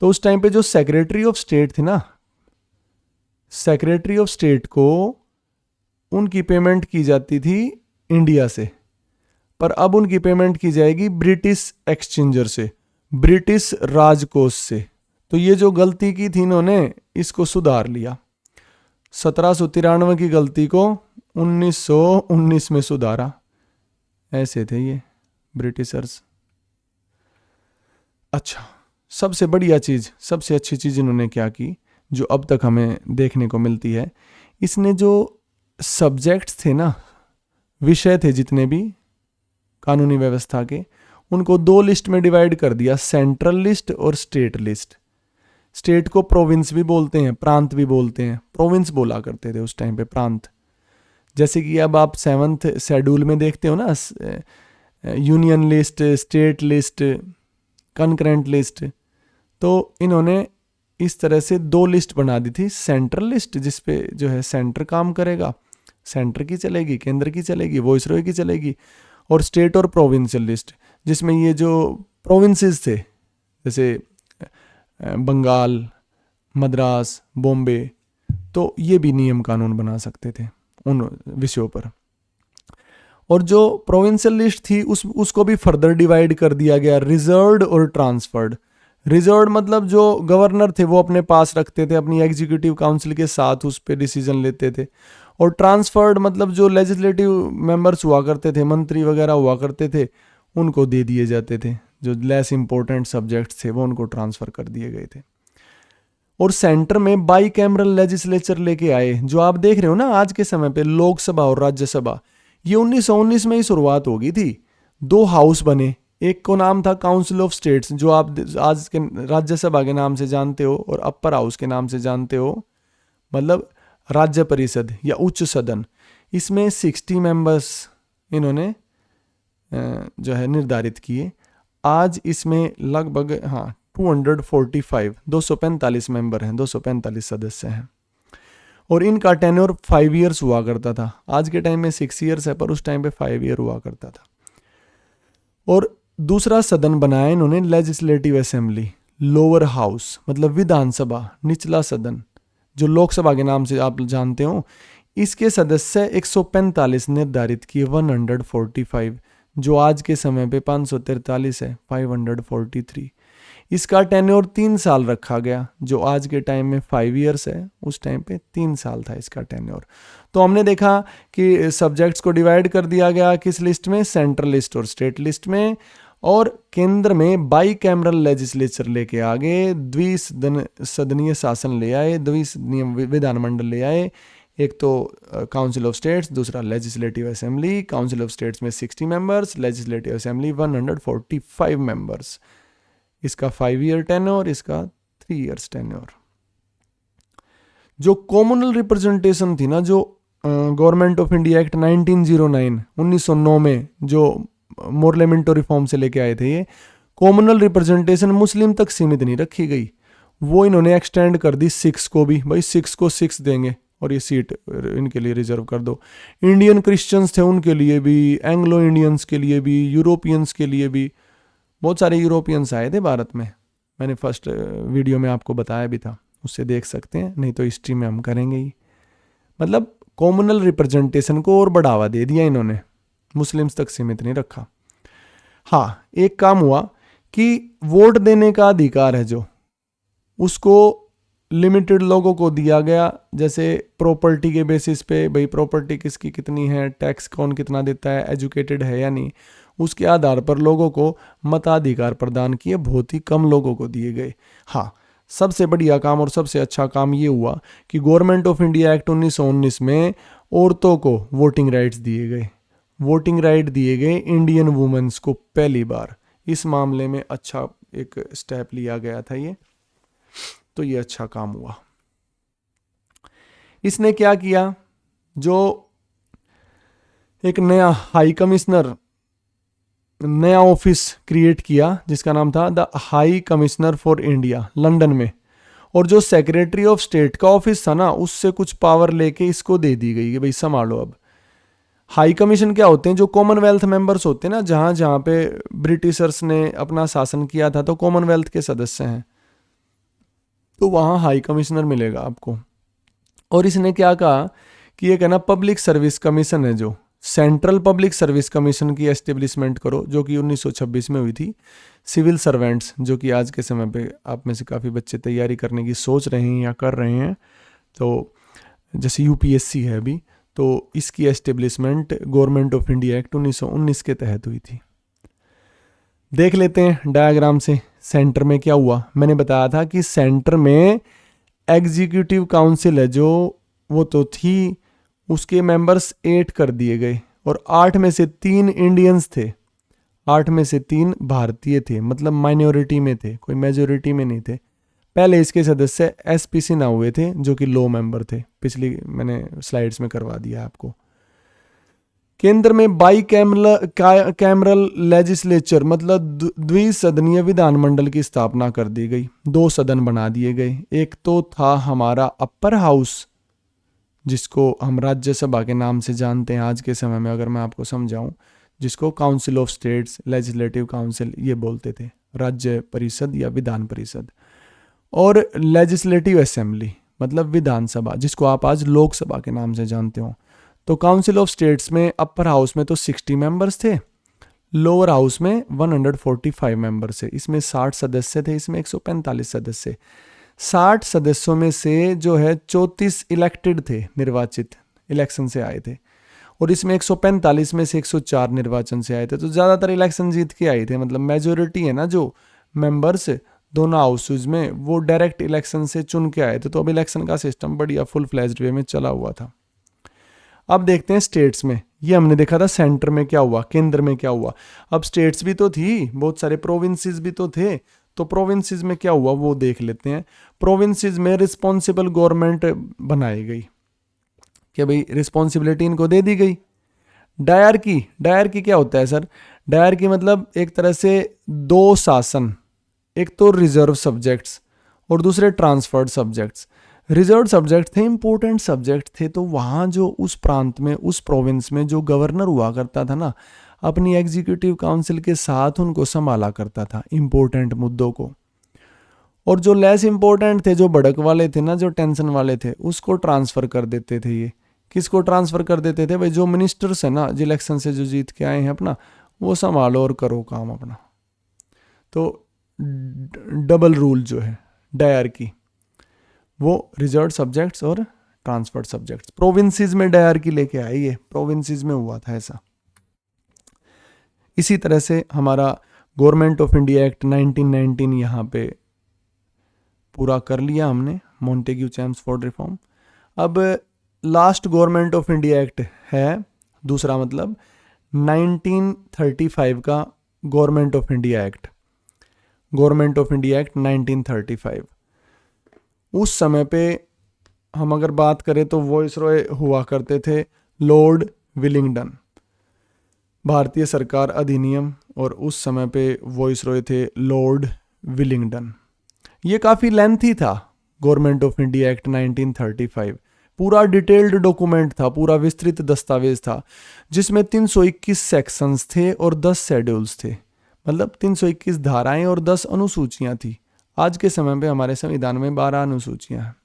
तो उस टाइम पे जो सेक्रेटरी ऑफ स्टेट थे ना, सेक्रेटरी ऑफ स्टेट को उनकी पेमेंट की जाती थी इंडिया से, पर अब उनकी पेमेंट की जाएगी ब्रिटिश एक्सचेंजर से, ब्रिटिश राजकोष से। तो ये जो गलती की थी इन्होंने, इसको सुधार लिया। 1793 की गलती को 1919 में सुधारा। ऐसे थे ये ब्रिटिशर्स। अच्छा, सबसे बढ़िया चीज़, सबसे अच्छी चीज़ इन्होंने क्या की, जो अब तक हमें देखने को मिलती है, इसने जो सब्जेक्ट्स थे ना, विषय थे जितने भी कानूनी व्यवस्था के, उनको दो लिस्ट में डिवाइड कर दिया, सेंट्रल लिस्ट और स्टेट लिस्ट। स्टेट को प्रोविंस भी बोलते हैं, प्रांत भी बोलते हैं, प्रोविंस बोला करते थे उस टाइम पे, प्रांत। जैसे कि अब आप 7th शेड्यूल में देखते हो ना, union list, state list, concurrent list, तो इन्होंने इस तरह से दो लिस्ट बना दी थी। सेंट्रल लिस्ट जिसपे जो है सेंटर काम करेगा, सेंटर की चलेगी, केंद्र की चलेगी, वॉइसरॉय की चलेगी, और स्टेट और प्रोविंशियल लिस्ट जिसमें ये जो प्रोविंसेस थे, जैसे बंगाल, मद्रास, बॉम्बे, तो ये भी नियम कानून बना सकते थे उन विषयों पर। और जो प्रोविंशियल लिस्ट थी उसको भी फर्दर डिवाइड कर दिया गया, रिजर्व्ड और ट्रांसफर्ड। रिजर्व्ड मतलब जो गवर्नर थे वो अपने पास रखते थे, अपनी एग्जीक्यूटिव काउंसिल के साथ उस पर डिसीजन लेते थे। और ट्रांसफर्ड मतलब जो लेजिस्लेटिव मेंबर्स हुआ करते थे, मंत्री वगैरह हुआ करते थे, उनको दे दिए जाते थे। जो लेस इंपॉर्टेंट सब्जेक्ट्स थे वो उनको ट्रांसफ़र कर दिए गए थे। और सेंटर में बाई कैमरल लेजिस्लेचर लेके आए, जो आप देख रहे हो ना आज के समय पे, लोकसभा और राज्यसभा। ये 1919 में ही शुरुआत हो गई थी। दो हाउस बने, एक को नाम था काउंसिल ऑफ स्टेट्स, जो आप आज के राज्यसभा के नाम से जानते हो, और अपर हाउस के नाम से जानते हो, मतलब राज्य परिषद या उच्च सदन। इसमें 60 मेंबर्स इन्होंने जो है निर्धारित किए। आज इसमें लगभग 245 मेंबर हैं, 245 सदस्य हैं, और इनका टेन्योर 5 ईयर्स हुआ करता था। आज के टाइम में 6 ईयर्स है, पर उस टाइम पे 5 ईयर हुआ करता था। और दूसरा सदन बनाया इन्होंने लेजिस्लेटिव असेंबली, लोअर हाउस मतलब विधानसभा, निचला सदन, जो लोकसभा के नाम से आप जानते हो। इसके सदस्य 145 निर्धारित किए, 145, जो आज के समय पे 543 है, 543। इसका टेन्योर 3 साल रखा गया, जो आज के टाइम में 5 ईयर्स है, उस टाइम पे 3 साल था इसका टेन्योर। तो हमने देखा कि सब्जेक्ट्स को डिवाइड कर दिया गया किस लिस्ट में, सेंट्रल लिस्ट और स्टेट लिस्ट में, और केंद्र में बाई कैमरल लेजिस्लेचर लेके आगे, द्विसदनीय शासन ले आए, द्विसदनीय विधानमंडल ले आए। एक तो काउंसिल ऑफ स्टेट्स, दूसरा legislative assembly. Council of states में 60 मेंबर्स, लेजिस्लेटिव असेंबली 145 मेंबर्स। इसका 5 ईयर टेन्योर, इसका 3 ईयर्स टेन्योर। जो कॉमनल रिप्रेजेंटेशन थी ना, जो गवर्नमेंट ऑफ इंडिया एक्ट 1909 1909 में जो मोरलेमेंटो रिफॉर्म से लेके आए थे, ये कॉमनल रिप्रेजेंटेशन मुस्लिम तक सीमित नहीं रखी गई, वो इन्होंने एक्सटेंड कर दी 6 को भी। भाई 6 को 6 देंगे और ये सीट इनके लिए रिजर्व कर दो। इंडियन क्रिश्चियंस थे उनके लिए भी, एंग्लो इंडियंस के लिए भी, यूरोपियंस के लिए भी। बहुत सारे यूरोपियंस आए थे भारत में, मैंने फर्स्ट वीडियो में आपको बताया भी था, उससे देख सकते हैं, नहीं तो हिस्ट्री में हम करेंगे ही। मतलब कॉमनल रिप्रेजेंटेशन को और बढ़ावा दे दिया इन्होंने, मुस्लिम्स तक सीमित नहीं रखा। हाँ, एक काम हुआ कि वोट देने का अधिकार है जो, उसको लिमिटेड लोगों को दिया गया, जैसे प्रॉपर्टी के बेसिस पे, भाई प्रॉपर्टी किसकी कितनी है, टैक्स कौन कितना देता है, एजुकेटेड है या नहीं, उसके आधार पर लोगों को मताधिकार प्रदान किए, बहुत ही कम लोगों को दिए गए। हाँ, सबसे बढ़िया काम और सबसे अच्छा काम ये हुआ कि गवर्नमेंट ऑफ इंडिया एक्ट 1919 में औरतों को वोटिंग राइट्स दिए गए। वोटिंग राइट दिए गए इंडियन वुमेन्स को पहली बार। इस मामले में अच्छा एक स्टेप लिया गया था ये, तो ये अच्छा काम हुआ। इसने क्या किया, जो एक नया हाई कमिश्नर, नया ऑफिस क्रिएट किया जिसका नाम था the high commissioner for India, London में, और जो सेक्रेटरी ऑफ स्टेट का ऑफिस था ना, उससे कुछ पावर लेके इसको दे दी गई कि भाई संभालो। अब हाई कमीशन क्या होते हैं, जो कॉमनवेल्थ मेंबर्स होते हैं ना, जहां जहां पे ब्रिटिशर्स ने अपना शासन किया था तो कॉमनवेल्थ के सदस्य हैं, तो वहाँ हाई कमिश्नर मिलेगा आपको। और इसने क्या कहा कि ये कहना पब्लिक सर्विस कमीशन है, जो सेंट्रल पब्लिक सर्विस कमीशन की एस्टेब्लिशमेंट करो, जो कि 1926 में हुई थी। सिविल सर्वेंट्स, जो कि आज के समय पे आप में से काफ़ी बच्चे तैयारी करने की सोच रहे हैं या कर रहे हैं, तो जैसे यूपीएससी है अभी, तो इसकी establishment government of India act 1919 के तहत हुई थी। देख लेते हैं डायग्राम से सेंटर में क्या हुआ। मैंने बताया था कि सेंटर में एग्जीक्यूटिव काउंसिल है जो, वो तो थी, उसके मेंबर्स 8 कर दिए गए, और 8 में से 3 इंडियंस थे, 8 में से 3 भारतीय थे, मतलब माइनॉरिटी में थे, कोई मेजोरिटी में नहीं थे। पहले इसके सदस्य एसपीसी ना हुए थे, जो कि लो मेंबर थे, पिछली मैंने स्लाइड्स में करवा दिया आपको। केंद्र में बाई कैमरल लेजिस्लेचर, मतलब द्विसदनीय विधानमंडल की स्थापना कर दी गई। 2 सदन बना दिए गए। एक तो था हमारा अपर हाउस, जिसको हम राज्यसभा के नाम से जानते हैं आज के समय में, अगर मैं आपको समझाऊं, जिसको council of states, legislative council ये बोलते थे, राज्य परिषद या विधान परिषद। और लेजिस्लेटिव असेंबली, मतलब विधानसभा, जिसको आप आज लोकसभा के नाम से जानते हो। तो काउंसिल ऑफ स्टेट्स में अपर हाउस में तो 60 मेंबर्स थे, लोअर हाउस में 145 मेंबर्स थे। इसमें 60 सदस्य थे, इसमें 145 सदस्य। 60 सदस्यों में से जो है 34 इलेक्टेड थे, निर्वाचित, इलेक्शन से आए थे, और इसमें 145 में से 104 निर्वाचन से आए थे। तो ज़्यादातर इलेक्शन जीत के आए थे, मतलब मेजोरिटी है ना, जो मेंबर्स दोनों हाउसेज में, वो डायरेक्ट इलेक्शन से चुन के आए थे। तो अब इलेक्शन का सिस्टम बढ़िया फुल फ्लैज्ड वे में चला हुआ था। अब देखते हैं स्टेट्स में। ये हमने देखा था सेंटर में क्या हुआ, केंद्र में क्या हुआ। अब स्टेट्स भी तो थी, बहुत सारे प्रोविंसेस भी तो थे, तो प्रोविंसेस में क्या हुआ वो देख लेते हैं। प्रोविंसेस में रिस्पॉन्सिबल गवर्नमेंट बनाई गई, कि भाई रिस्पॉन्सिबिलिटी इनको दे दी गई। डायरकी क्या होता है सर? डायरकी मतलब एक तरह से 2 शासन, एक तो रिजर्व सब्जेक्ट्स और दूसरे ट्रांसफर्ड सब्जेक्ट्स। रिजर्व सब्जेक्ट थे, इंपॉर्टेंट सब्जेक्ट थे, तो वहाँ जो उस प्रांत में, उस प्रोविंस में जो गवर्नर हुआ करता था ना, अपनी एग्जीक्यूटिव काउंसिल के साथ उनको संभाला करता था इंपॉर्टेंट मुद्दों को। और जो लेस इंपॉर्टेंट थे, जो भड़क वाले थे ना, जो टेंशन वाले थे, उसको ट्रांसफ़र कर देते थे। ये किसको ट्रांसफ़र कर देते थे? भाई जो मिनिस्टर्स हैं ना, जो इलेक्शन से जो जीत के आए हैं अपना, वो संभालो और करो काम अपना। तो डबल रूल जो है डायरकी, वो रिजर्व सब्जेक्ट्स और ट्रांसफर्ड सब्जेक्ट्स। प्रोविंसेस में डायरकी लेके आए, ये प्रोविंसेस में हुआ था ऐसा। इसी तरह से हमारा गवर्नमेंट ऑफ इंडिया एक्ट 1919 यहाँ पे पूरा कर लिया हमने, मॉन्टेग्यू चैम्सफोर्ड रिफॉर्म। अब last government of India act है दूसरा, मतलब 1935 का government of India act, government of India act 1935। उस समय पे हम अगर बात करें तो वॉइसरॉय हुआ करते थे लॉर्ड विलिंगडन, भारतीय सरकार अधिनियम, और उस समय पे वॉइसरॉय थे लॉर्ड विलिंगडन। ये काफ़ी लेंथी था गवर्नमेंट ऑफ इंडिया एक्ट 1935, पूरा डिटेल्ड डॉक्यूमेंट था, पूरा विस्तृत दस्तावेज था, जिसमें 321 सेक्शंस थे और 10 शेड्यूल्स थे, मतलब 321 धाराएं और 10 अनुसूचियां थी। आज के समय पे हमारे संविधान में 12 अनुसूचियां हैं,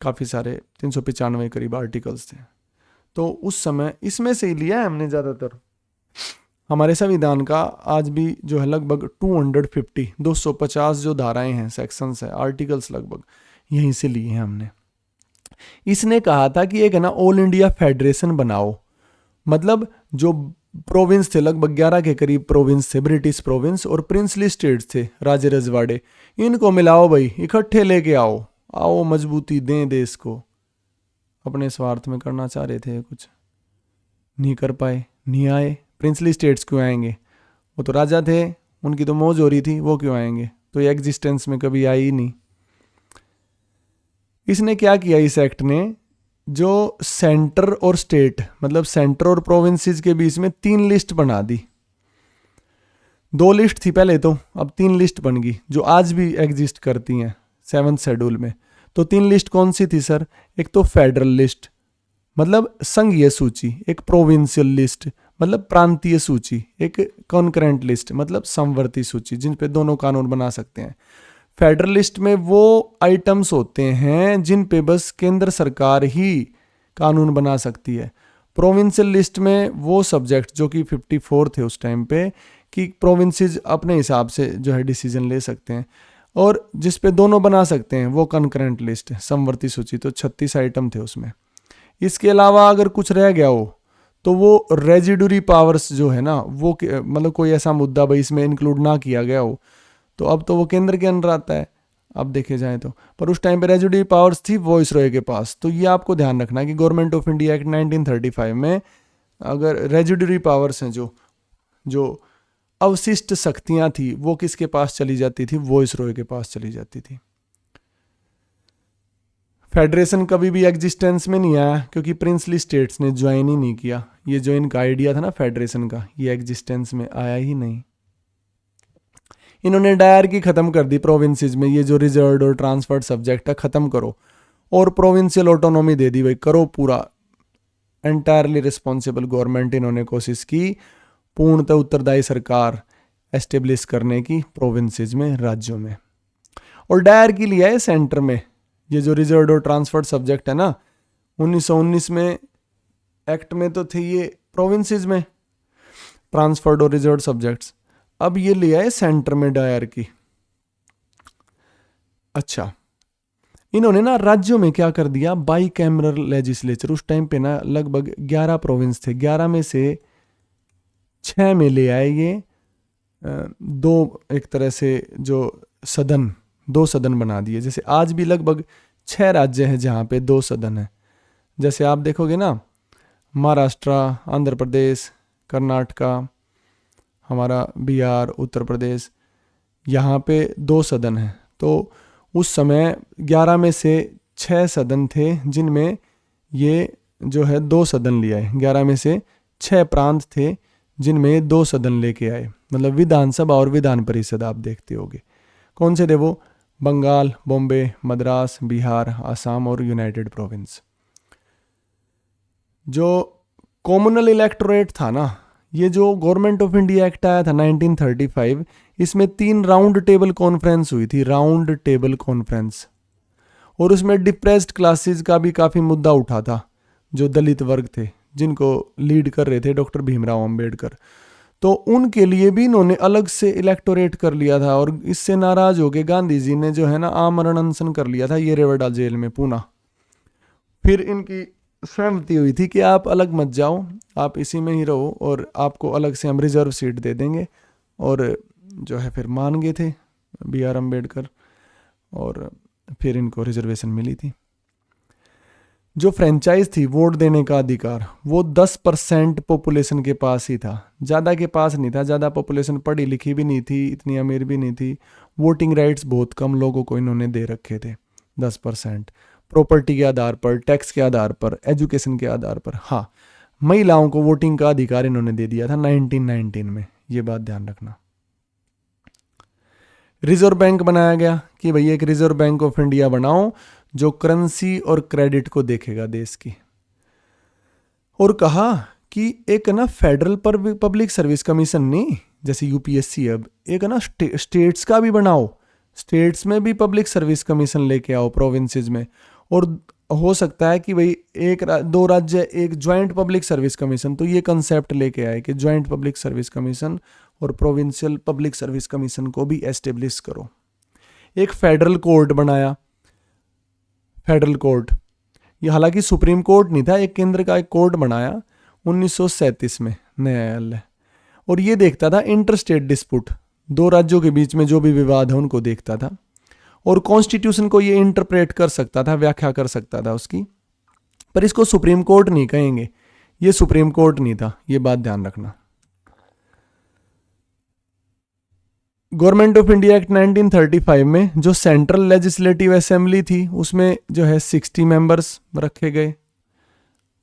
काफ़ी सारे 395 करीब आर्टिकल्स थे। तो उस समय इसमें से ही लिया है हमने ज़्यादातर। हमारे संविधान का आज भी जो है लगभग 250 जो धाराएं हैं, सेक्शंस है, आर्टिकल्स लगभग यहीं से लिए हैं हमने। इसने कहा था कि एक है ना ऑल इंडिया फेडरेशन बनाओ, मतलब जो प्रोविंस थे लगभग 11 के करीब प्रोविंस थे, ब्रिटिश प्रोविंस और प्रिंसली स्टेट्स थे, राज्य रजवाड़े, इनको मिलाओ भाई, इकट्ठे लेके आओ, आओ मजबूती दें देश को। अपने स्वार्थ में करना चाह रहे थे, कुछ नहीं कर पाए, नहीं आए। प्रिंसली स्टेट्स क्यों आएंगे, वो तो राजा थे, उनकी तो मौज हो रही थी, वो क्यों आएंगे, तो ये एग्जिस्टेंस में कभी आई ही नहीं। इसने क्या किया इस एक्ट ने, जो सेंटर और स्टेट मतलब सेंटर और प्रोविंसेस के बीच में 3 लिस्ट बना दी। 2 लिस्ट थी पहले तो, अब 3 लिस्ट बन गई जो आज भी एग्जिस्ट करती हैं 7th शेड्यूल में। तो 3 लिस्ट कौन सी थी सर, एक तो फेडरल लिस्ट मतलब संघीय सूची, एक प्रोविंशियल लिस्ट मतलब प्रांतीय सूची, एक कॉन्करेंट लिस्ट मतलब समवर्ती सूची, जिन पे दोनों कानून बना सकते हैं। फेडरल लिस्ट में वो आइटम्स होते हैं जिन पे बस केंद्र सरकार ही कानून बना सकती है। प्रोविंशियल लिस्ट में वो सब्जेक्ट जो कि 54 थे उस टाइम पे, कि प्रोविंसेस अपने हिसाब से जो है डिसीजन ले सकते हैं, और जिस पे दोनों बना सकते हैं वो कंकरेंट लिस्ट, समवर्ती सूची। तो 36 आइटम थे उसमें। इसके अलावा अगर कुछ रह गया हो तो वो रेजिडुरी पावर्स जो है ना, वो मतलब कोई ऐसा मुद्दा भाई इसमें इंक्लूड ना किया गया हो, तो अब तो वो केंद्र के अंदर आता है, अब देखे जाए तो। पर उस टाइम पे रेजिडुरी पावर्स थी वॉइस रॉय के पास। तो ये आपको ध्यान रखना है कि गवर्नमेंट ऑफ इंडिया एक्ट 1935 में अगर रेजिडुरी पावर्स हैं, जो अवशिष्ट शक्तियां थी, वो किसके पास चली जाती थी, वॉइस रॉय के पास चली जाती थी। फेडरेशन कभी भी एग्जिस्टेंस में नहीं आया क्योंकि प्रिंसली स्टेट्स ने ज्वाइन ही नहीं किया। ये जो इनका आइडिया था ना फेडरेशन का, ये एग्जिस्टेंस में आया ही नहीं। इन्होंने डायरकी खत्म कर दी प्रोविंसेस में, ये जो रिजर्व्ड और ट्रांसफर्ड सब्जेक्ट है खत्म करो, और प्रोविंशियल ऑटोनॉमी दे दी भाई, करो पूरा एंटायरली रिस्पॉन्सिबल गवर्नमेंट। इन्होंने कोशिश की पूर्णतः उत्तरदायी सरकार एस्टेब्लिश करने की प्रोविंसेस में, राज्यों में। और डायरकी लिया है सेंटर में। ये जो रिजर्व्ड और ट्रांसफर्ड सब्जेक्ट है ना, 1919 में एक्ट में तो थे ये प्रोविंसेस में ट्रांसफर्ड और रिजर्व्ड सब्जेक्ट्स, अब ये लिया है सेंटर में डायरकी। अच्छा, इन्होंने ना राज्यों में क्या कर दिया, बाई कैमरल लेजिस्लेचर। उस टाइम पे ना लगभग 11 प्रोविंस थे, 11 में से 6 में ले आए ये दो, एक तरह से जो सदन, 2 सदन बना दिए। जैसे आज भी लगभग 6 राज्य हैं जहाँ पे 2 सदन हैं। जैसे आप देखोगे ना, महाराष्ट्र, आंध्र प्रदेश, कर्नाटका, हमारा बिहार, उत्तर प्रदेश, यहाँ पे 2 सदन हैं। तो उस समय 11 में से 6 सदन थे जिनमें ये जो है 2 सदन ले आए। 11 में से 6 प्रांत थे जिनमें 2 सदन लेके आए, मतलब विधानसभा और विधान परिषद। आप देखते होगे कौन से थे वो, बंगाल, बॉम्बे, मद्रास, बिहार, असम और यूनाइटेड प्रोविंस। जो कॉमनल इलेक्टोरेट था ना, ये जो गवर्नमेंट ऑफ इंडिया एक्ट आया था 1935, इसमें 3 राउंड टेबल कॉन्फ्रेंस हुई थी, राउंड टेबल कॉन्फ्रेंस। और उसमें डिप्रेस्ड क्लासेस का भी काफ़ी मुद्दा उठा था, जो दलित वर्ग थे जिनको लीड कर रहे थे डॉक्टर भीमराव अंबेडकर। तो उनके लिए भी इन्होंने अलग से इलेक्टोरेट कर लिया था, और इससे नाराज होकर गांधी जी ने जो है ना आमरण अनशन कर लिया था येरेवड़ा जेल में, पूना। फिर इनकी सहमति हुई थी कि आप अलग मत जाओ, आप इसी में ही रहो, और आपको अलग से हम रिजर्व सीट दे देंगे। और जो है फिर मान गए थे BR अम्बेडकर, और फिर इनको रिजर्वेशन मिली थी। जो फ्रेंचाइज थी, वोट देने का अधिकार, वो 10% पॉपुलेशन के पास ही था, ज़्यादा के पास नहीं था। ज़्यादा पॉपुलेशन पढ़ी लिखी भी नहीं थी, इतनी अमीर भी नहीं थी। वोटिंग राइट्स बहुत कम लोगों को इन्होंने दे रखे थे, 10%। प्रॉपर्टी के आधार पर, टैक्स के आधार पर, एजुकेशन के आधार पर। हाँ, महिलाओं को वोटिंग का अधिकार इन्होंने दे दिया था 1919 में, ये बात ध्यान रखना। रिजर्व बैंक बनाया गया कि भाई एक रिजर्व बैंक ऑफ इंडिया बनाओ जो करेंसी और क्रेडिट को देखेगा देश की। और कहा कि एक ना फेडरल पर पब्लिक सर्विस कमीशन नहीं, जैसे UPSC, अब एक ना स्टेट्स का भी बनाओ, स्टेट्स में भी पब्लिक सर्विस कमीशन लेके आओ प्रोविंसेस में। और हो सकता है कि भाई दो राज्य एक ज्वाइंट पब्लिक सर्विस कमीशन, तो ये कंसेप्ट लेके आए कि ज्वाइंट पब्लिक सर्विस कमीशन और प्रोविंशियल पब्लिक सर्विस कमीशन को भी एस्टेब्लिश करो। एक फेडरल कोर्ट बनाया, फेडरल कोर्ट, ये हालांकि सुप्रीम कोर्ट नहीं था, एक केंद्र का एक कोर्ट बनाया 1937 में, न्यायालय, और ये देखता था इंटर स्टेट डिस्प्यूट, दो राज्यों के बीच में जो भी विवाद है उनको देखता था, और कॉन्स्टिट्यूशन को ये इंटरप्रेट कर सकता था, व्याख्या कर सकता था उसकी। पर इसको सुप्रीम कोर्ट नहीं कहेंगे, ये सुप्रीम कोर्ट नहीं था, ये बात ध्यान रखना। गवर्नमेंट ऑफ इंडिया एक्ट 1935 में जो सेंट्रल लेजिस्लेटिव असेंबली थी उसमें जो है 60 मेंबर्स रखे गए,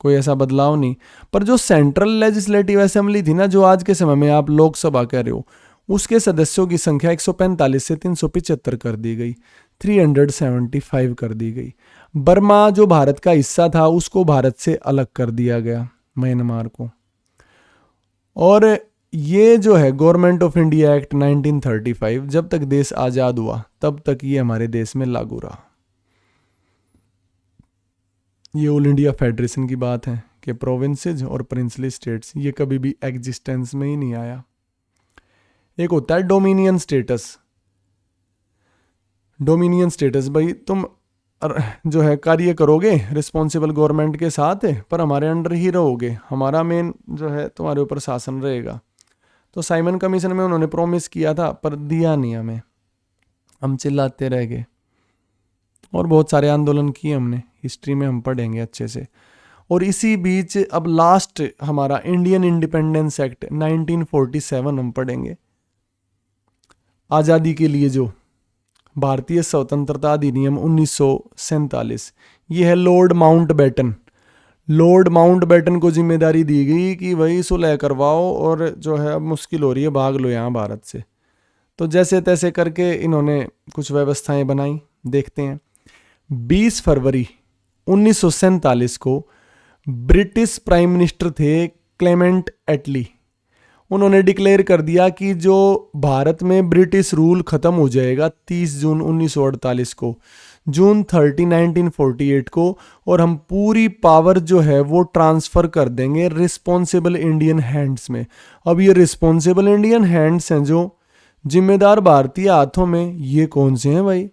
कोई ऐसा बदलाव नहीं। पर जो सेंट्रल लेजिस्लेटिव असेंबली थी ना, जो आज के समय में आप लोकसभा कह रहे हो, उसके सदस्यों की संख्या 145 से 375 कर दी गई, 375 कर दी गई। बर्मा जो भारत का हिस्सा था उसको भारत से अलग कर दिया गया, म्यांमार को। और ये जो है गवर्नमेंट ऑफ इंडिया एक्ट 1935 जब तक देश आज़ाद हुआ तब तक ये हमारे देश में लागू रहा। ये ऑल इंडिया फेडरेशन की बात है कि प्रोविंसेस और प्रिंसली स्टेट्स ये कभी भी एग्जिस्टेंस में ही नहीं आया। एक होता है डोमिनियन स्टेटस। डोमिनियन स्टेटस, भाई तुम जो है कार्य करोगे रिस्पॉन्सिबल गवर्नमेंट के साथ पर हमारे अंडर ही रहोगे, हमारा मेन जो है तुम्हारे ऊपर शासन रहेगा। तो साइमन कमीशन में उन्होंने प्रॉमिस किया था पर दिया नहीं हमें, हम चिल्लाते रह गए और बहुत सारे आंदोलन किए हमने, हिस्ट्री में हम पढ़ेंगे अच्छे से। और इसी बीच अब लास्ट हमारा इंडियन इंडिपेंडेंस एक्ट 1947 हम पढ़ेंगे। आज़ादी के लिए जो भारतीय स्वतंत्रता अधिनियम 1947, ये है लॉर्ड माउंटबेटन। लॉर्ड माउंटबेटन को जिम्मेदारी दी गई कि भाई सुलह करवाओ और जो है अब मुश्किल हो रही है, भाग लो यहाँ भारत से। तो जैसे तैसे करके इन्होंने कुछ व्यवस्थाएं बनाई। देखते हैं 20 फरवरी 1947 को ब्रिटिश प्राइम मिनिस्टर थे क्लेमेंट एटली, उन्होंने डिक्लेयर कर दिया कि जो भारत में ब्रिटिश रूल खत्म हो जाएगा 30 जून 1948 को, जून 30 1948 को, और हम पूरी पावर जो है वो ट्रांसफ़र कर देंगे रिस्पॉन्सिबल इंडियन हैंड्स में। अब ये रिस्पॉन्सिबल इंडियन हैंड्स हैं जो जिम्मेदार भारतीय हाथों में, ये कौन से हैं भाई?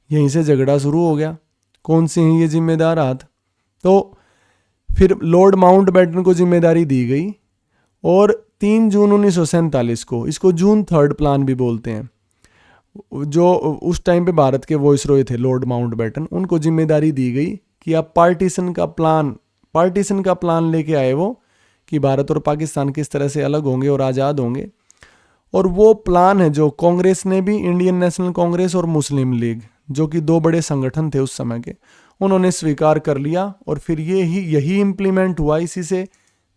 यहीं से झगड़ा शुरू हो गया, कौन से हैं ये जिम्मेदार हाथ? तो फिर लॉर्ड माउंटबेटन को जिम्मेदारी दी गई और 3 जून 1947 को, इसको जून 3 प्लान भी बोलते हैं, जो उस टाइम पे भारत के वॉइसरॉय थे लॉर्ड माउंटबेटन, उनको जिम्मेदारी दी गई कि आप पार्टीशन का प्लान लेके आए वो, कि भारत और पाकिस्तान किस तरह से अलग होंगे और आज़ाद होंगे। और वो प्लान है जो कांग्रेस ने भी, इंडियन नेशनल कांग्रेस और मुस्लिम लीग, जो कि दो बड़े संगठन थे उस समय के, उन्होंने स्वीकार कर लिया। और फिर यही इम्प्लीमेंट हुआ। इसी से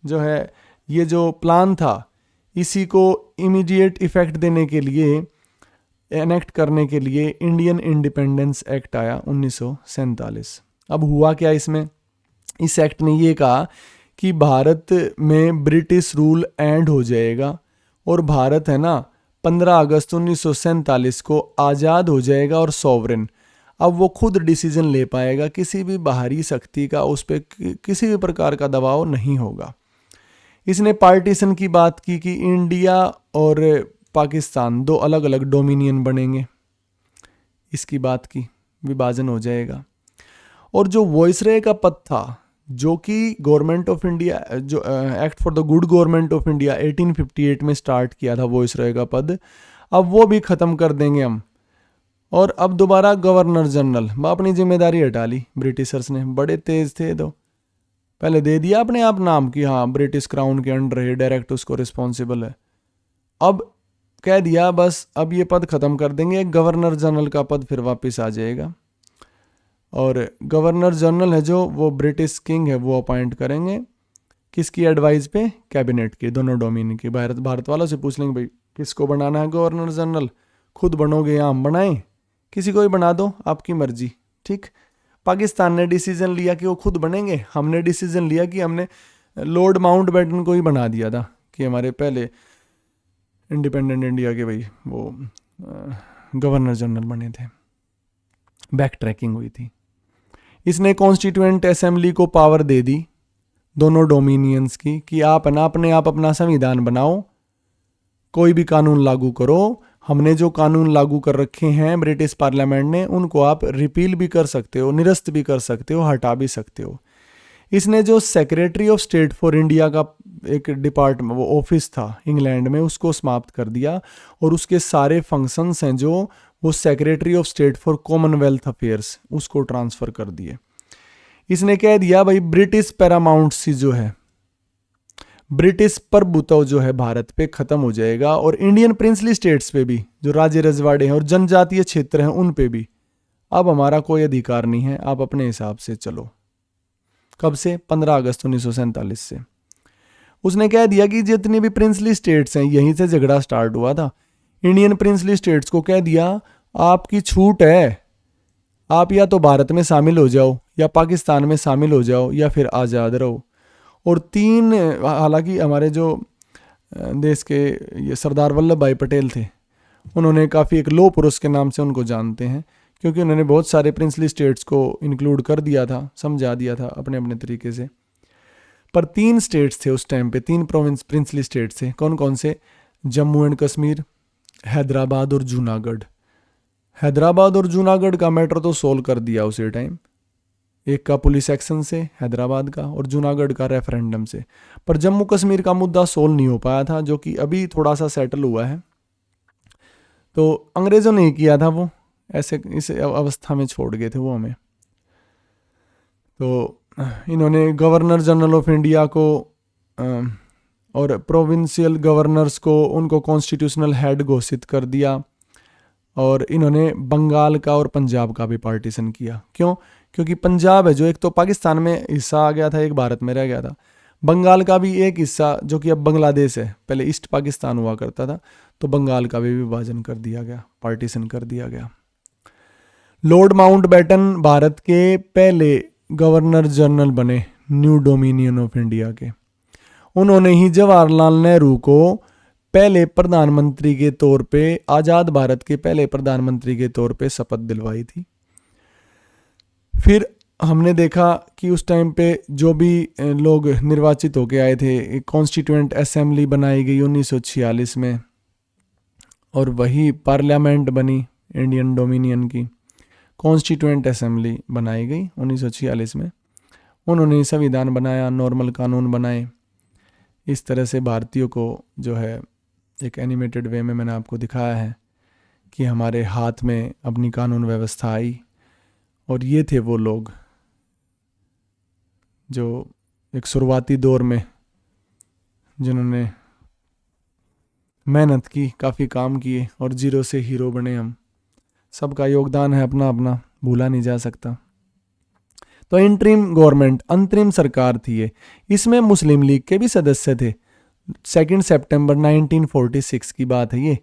जो है ये जो प्लान था, इसी को इमीडिएट इफेक्ट देने के लिए, एनेक्ट करने के लिए इंडियन इंडिपेंडेंस एक्ट आया 1947। अब हुआ क्या इसमें? इस एक्ट ने ये कहा कि भारत में ब्रिटिश रूल एंड हो जाएगा और भारत है ना 15 अगस्त 1947 को आज़ाद हो जाएगा और सॉवरेन। अब वो खुद डिसीजन ले पाएगा, किसी भी बाहरी शक्ति का उस पर किसी भी प्रकार का दबाव नहीं होगा। इसने पार्टीशन की बात की कि इंडिया और पाकिस्तान दो अलग अलग डोमिनियन बनेंगे, इसकी बात की, विभाजन हो जाएगा। और जो वॉइसरॉय का पद था, जो कि गवर्नमेंट ऑफ इंडिया, जो act for the good government of India 1858 में स्टार्ट किया था वॉइसरॉय का पद, अब वो भी ख़त्म कर देंगे हम। और अब दोबारा गवर्नर जनरल, अपनी जिम्मेदारी हटा ली ब्रिटिशर्स ने, बड़े तेज थे। तो पहले दे दिया अपने आप नाम कि हाँ ब्रिटिश क्राउन के अंडर है, डायरेक्ट उसको रिस्पॉन्सिबल है। अब कह दिया बस अब ये पद ख़त्म कर देंगे, गवर्नर जनरल का पद फिर वापस आ जाएगा। और गवर्नर जनरल है जो, वो ब्रिटिश किंग है, वो अपॉइंट करेंगे। किसकी एडवाइस पे? कैबिनेट की, दोनों डोमिनियन की। भारत वालों से पूछ लेंगे भाई किसको बनाना है गवर्नर जनरल, खुद बनोगे या हम बनाएं? किसी को ही बना दो, आपकी मर्जी। ठीक, पाकिस्तान ने डिसीजन लिया कि वो खुद बनेंगे, हमने डिसीजन लिया कि हमने लॉर्ड माउंटबेटन को ही बना दिया था कि हमारे पहले इंडिपेंडेंट इंडिया के भाई वो गवर्नर जनरल बने थे। बैक ट्रैकिंग हुई थी। इसने कॉन्स्टिट्यूएंट असेंबली को पावर दे दी दोनों डोमिनियंस की कि आप ना अपने आप अपना संविधान बनाओ, कोई भी कानून लागू करो। हमने जो कानून लागू कर रखे हैं ब्रिटिश पार्लियामेंट ने, उनको आप रिपील भी कर सकते हो, निरस्त भी कर सकते हो, हटा भी सकते हो। इसने जो secretary of state for India का एक डिपार्टमेंट, वो ऑफिस था इंग्लैंड में, उसको समाप्त कर दिया और उसके सारे फंक्शंस हैं जो वो secretary of state for Commonwealth affairs, उसको ट्रांसफ़र कर दिए। इसने कह दिया भाई ब्रिटिश पैरामाउंटसी जो है, ब्रिटिश प्रभुत्व जो है भारत पे ख़त्म हो जाएगा और इंडियन प्रिंसली स्टेट्स पे भी, जो राज्य रजवाड़े हैं और जनजातीय क्षेत्र हैं, उन पे भी अब हमारा कोई अधिकार नहीं है, आप अपने हिसाब से चलो। कब से? 15 अगस्त 1947 से। उसने कह दिया कि जितनी भी प्रिंसली स्टेट्स हैं, यहीं से झगड़ा स्टार्ट हुआ था। इंडियन प्रिंसली स्टेट्स को कह दिया आपकी छूट है, आप या तो भारत में शामिल हो जाओ या पाकिस्तान में शामिल हो जाओ या फिर आज़ाद रहो। और तीन, हालांकि हमारे जो देश के ये सरदार वल्लभ भाई पटेल थे, उन्होंने काफ़ी एक लौह पुरुष के नाम से उनको जानते हैं, क्योंकि उन्होंने बहुत सारे प्रिंसली स्टेट्स को इंक्लूड कर दिया था, समझा दिया था अपने अपने तरीके से। पर 3 स्टेट्स थे उस टाइम पे, 3 प्रोविंस प्रिंसली स्टेट्स थे। कौन कौन से? जम्मू एंड कश्मीर, हैदराबाद और जूनागढ़। हैदराबाद और जूनागढ़ का मैटर तो सोल्व कर दिया उसी टाइम, एक का पुलिस एक्शन से हैदराबाद का, और जूनागढ़ का रेफरेंडम से। पर जम्मू कश्मीर का मुद्दा सोल्व नहीं हो पाया था, जो कि अभी थोड़ा सा सेटल हुआ है। तो अंग्रेज़ों ने ही किया था वो, ऐसे इस अवस्था में छोड़ गए थे वो हमें। तो इन्होंने गवर्नर जनरल ऑफ इंडिया को और प्रोविंशियल गवर्नर्स को, उनको कॉन्स्टिट्यूशनल हेड घोषित कर दिया। और इन्होंने बंगाल का और पंजाब का भी पार्टीशन किया। क्यों? क्योंकि पंजाब है जो एक तो पाकिस्तान में हिस्सा आ गया था, एक भारत में रह गया था। बंगाल का भी एक हिस्सा जो कि अब बांग्लादेश है, पहले ईस्ट पाकिस्तान हुआ करता था, तो बंगाल का भी विभाजन कर दिया गया, पार्टीशन कर दिया गया। लॉर्ड माउंटबेटन भारत के पहले गवर्नर जनरल बने न्यू डोमिनियन ऑफ इंडिया के। उन्होंने ही जवाहरलाल नेहरू को पहले प्रधानमंत्री के तौर पे, आज़ाद भारत के पहले प्रधानमंत्री के तौर पे शपथ दिलवाई थी। फिर हमने देखा कि उस टाइम पे जो भी लोग निर्वाचित होके आए थे, एक कॉन्स्टिट्यूएंट असेंबली बनाई गई 1946 में, और वही पार्लियामेंट बनी इंडियन डोमिनियन की। कॉन्स्टिट्यूएंट असेंबली बनाई गई 1946 में, उन्होंने संविधान बनाया, नॉर्मल कानून बनाए। इस तरह से भारतीयों को जो है एक एनिमेटेड वे में मैंने आपको दिखाया है कि हमारे हाथ में अपनी कानून व्यवस्था आई। और ये थे वो लोग जो एक शुरुआती दौर में जिन्होंने मेहनत की, काफ़ी काम किए और जीरो से हीरो बने हम। सबका योगदान है अपना अपना, भूला नहीं जा सकता। तो इंटरिम गवर्नमेंट, अंतरिम सरकार थी ये। इसमें मुस्लिम लीग के भी सदस्य थे। 2 सितंबर 1946 की बात है ये।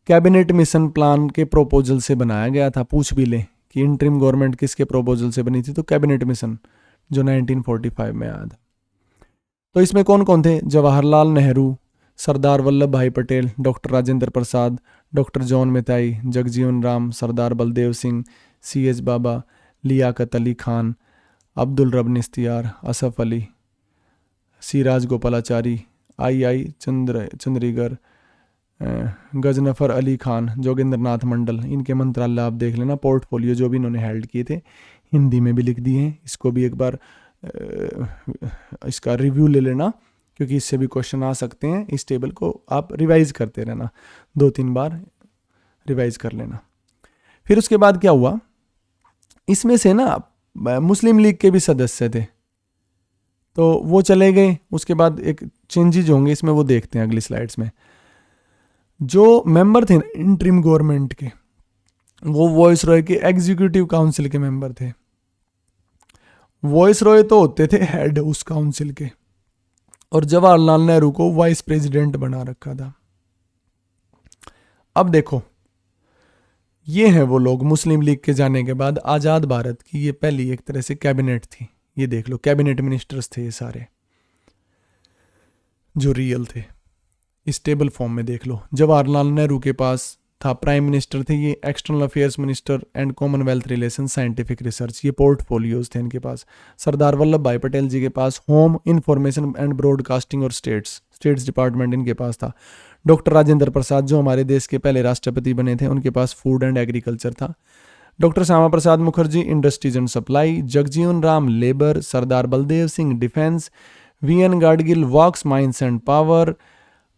कैबिनेट मिशन प्लान के प्रोपोजल से बनाया गया था। पूछ भी लें कि इंटरिम गवर्नमेंट किसके प्रोपोजल से बनी थी, तो कैबिनेट मिशन जो 1945 में आया था। तो इसमें कौन कौन थे? जवाहरलाल नेहरू, सरदार वल्लभ भाई Patel, doctor Rajendra Prasad, doctor John मेथाई, Jagjivan Ram, सरदार बलदेव सिंह, C.H. बाबा, लियाकत अली खान, अब्दुल रब निस्तियार, असफ अली, सी राजगोपालाचारी, I.I. चंद्रीगर, गजनफर अली खान, जोगेंद्र नाथ मंडल। इनके मंत्रालय आप देख लेना, पोर्टफोलियो जो भी इन्होंने हेल्ड किए थे, हिंदी में भी लिख दिए हैं। इसको भी एक बार इसका रिव्यू ले लेना, क्योंकि इससे भी क्वेश्चन आ सकते हैं। इस टेबल को आप रिवाइज करते रहना, 2-3 बार रिवाइज कर लेना। फिर उसके बाद क्या हुआ, इसमें से ना मुस्लिम लीग के भी सदस्य थे, तो वो चले गए। उसके बाद एक चेंजेज होंगे इसमें, वो देखते हैं अगली स्लाइड्स में। जो मेंबर थे इंटरिम गवर्नमेंट के, वो वॉइस रॉय के एग्जीक्यूटिव काउंसिल के मेंबर थे। वॉइस रॉय तो होते थे हेड उस काउंसिल के, और जवाहरलाल नेहरू को वाइस प्रेसिडेंट बना रखा था। अब देखो, ये हैं वो लोग। मुस्लिम लीग के जाने के बाद आज़ाद भारत की ये पहली एक तरह से कैबिनेट थी। ये देख लो, कैबिनेट मिनिस्टर्स थे ये सारे जो रियल थे। इस टेबल फॉर्म में देख लो, जवाहरलाल नेहरू के पास था, प्राइम मिनिस्टर थे ये, external affairs minister and Commonwealth relation, scientific research, ये पोर्टफोलियोज थे इनके पास। सरदार वल्लभ भाई पटेल जी के पास होम, इंफॉर्मेशन एंड ब्रॉडकास्टिंग और स्टेट्स डिपार्टमेंट इनके पास था। डॉक्टर राजेंद्र प्रसाद जो हमारे देश के पहले राष्ट्रपति बने थे, उनके पास फूड एंड एग्रीकल्चर था। Doctor Shyama Prasad Mukherjee industries and supply, Jagjivan Ram labour, Sardar Baldev Singh defence, VN Gadgil works mines and power,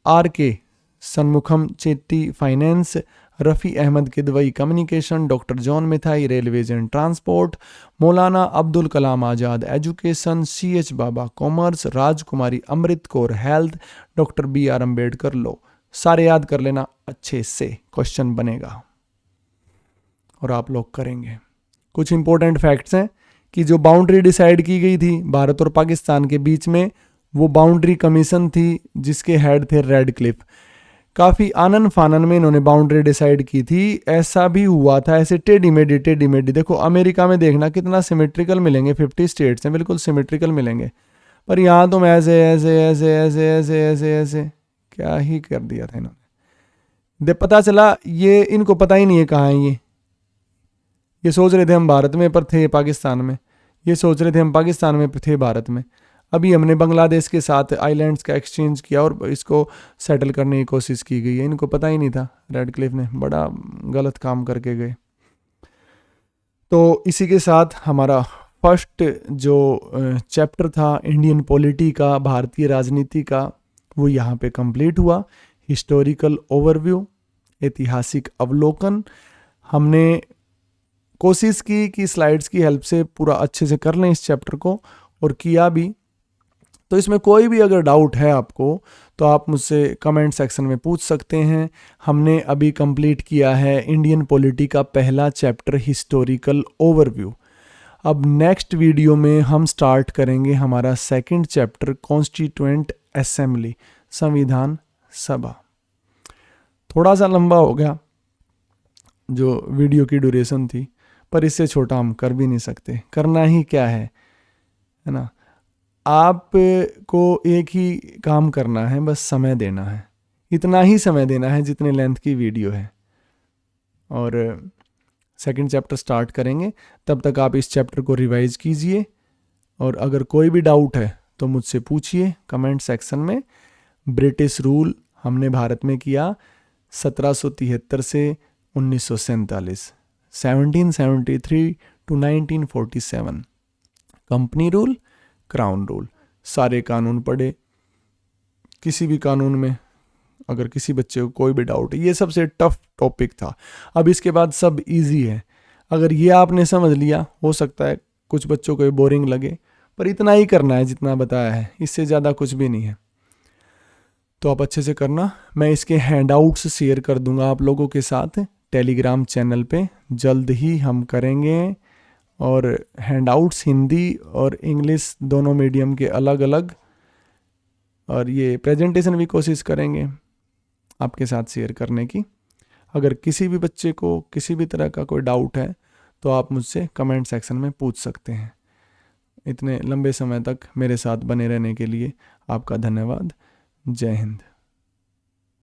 RK. Shanmukham Chetty finance, Rafi Ahmed Kidwai communication, doctor John Mathai railways and transport, Maulana Abdul Kalam Azad education, CH. Bhabha commerce, Rajkumari Amrit Kaur health, doctor BR. Ambedkar law. सारे याद कर लेना अच्छे से, क्वेश्चन बनेगा और आप लोग करेंगे। कुछ इंपॉर्टेंट फैक्ट्स हैं कि जो बाउंड्री डिसाइड की गई थी भारत और पाकिस्तान के बीच में, वो बाउंड्री कमीशन थी जिसके हेड थे रेडक्लिफ। काफ़ी आनन फानन में इन्होंने बाउंड्री डिसाइड की थी। ऐसा भी हुआ था, ऐसे टेढ़ी मेढ़ी। देखो अमेरिका में देखना कितना सिमेट्रिकल मिलेंगे, 50 स्टेट्स हैं, बिल्कुल सिमेट्रिकल मिलेंगे, पर यहाँ तुम ऐसे ऐसे ऐसे ऐसे ऐसे ऐसे ऐसे क्या ही कर दिया था इन्होंने। पता चला ये इनको पता ही नहीं है कहाँ है ये सोच रहे थे हम भारत में पर थे पाकिस्तान में, ये सोच रहे थे हम पाकिस्तान में थे भारत में। अभी हमने बांग्लादेश के साथ आइलैंड्स का एक्सचेंज किया और इसको सेटल करने की कोशिश की गई है, इनको पता ही नहीं था। रेडक्लिफ ने बड़ा गलत काम करके गए। तो इसी के साथ हमारा फर्स्ट जो चैप्टर था इंडियन पॉलिटी का, भारतीय राजनीति का, वो यहाँ पे कंप्लीट हुआ। हिस्टोरिकल ओवरव्यू, ऐतिहासिक अवलोकन। हमने कोशिश की कि स्लाइड्स की हेल्प से पूरा अच्छे से कर लें इस चैप्टर को, और किया भी। तो इसमें कोई भी अगर डाउट है आपको तो आप मुझसे कमेंट सेक्शन में पूछ सकते हैं। हमने अभी कंप्लीट किया है इंडियन पॉलिटी का पहला चैप्टर, हिस्टोरिकल ओवरव्यू। अब नेक्स्ट वीडियो में हम स्टार्ट करेंगे हमारा सेकंड चैप्टर, कॉन्स्टिट्यूएंट असेंबली, संविधान सभा। थोड़ा सा लंबा हो गया जो वीडियो की ड्यूरेशन थी, पर इससे छोटा हम कर भी नहीं सकते। करना ही क्या है ना, आपको एक ही काम करना है, बस समय देना है, इतना ही समय देना है जितने लेंथ की वीडियो है। और सेकंड चैप्टर स्टार्ट करेंगे, तब तक आप इस चैप्टर को रिवाइज कीजिए, और अगर कोई भी डाउट है तो मुझसे पूछिए कमेंट सेक्शन में। ब्रिटिश रूल हमने भारत में किया 1773 से 1947, 1773 to 1947। Company rule, crown rule, सारे कानून पढ़े। किसी भी कानून में अगर किसी बच्चे को कोई भी डाउट है, ये सबसे टफ टॉपिक था। अब इसके बाद सब इजी है। अगर ये आपने समझ लिया, हो सकता है कुछ बच्चों को ये बोरिंग लगे, पर इतना ही करना है जितना बताया है, इससे ज़्यादा कुछ भी नहीं है। तो आप अच्छे से करना। मैं इसके हैंडआउट्स शेयर कर दूंगा आप लोगों के साथ टेलीग्राम चैनल पे, जल्द ही हम करेंगे। और हैंडआउट्स हिंदी और इंग्लिश दोनों मीडियम के अलग अलग, और ये प्रेजेंटेशन भी कोशिश करेंगे आपके साथ शेयर करने की। अगर किसी भी बच्चे को किसी भी तरह का कोई डाउट है तो आप मुझसे कमेंट सेक्शन में पूछ सकते हैं। इतने लंबे समय तक मेरे साथ बने रहने के लिए आपका धन्यवाद। जय हिंद।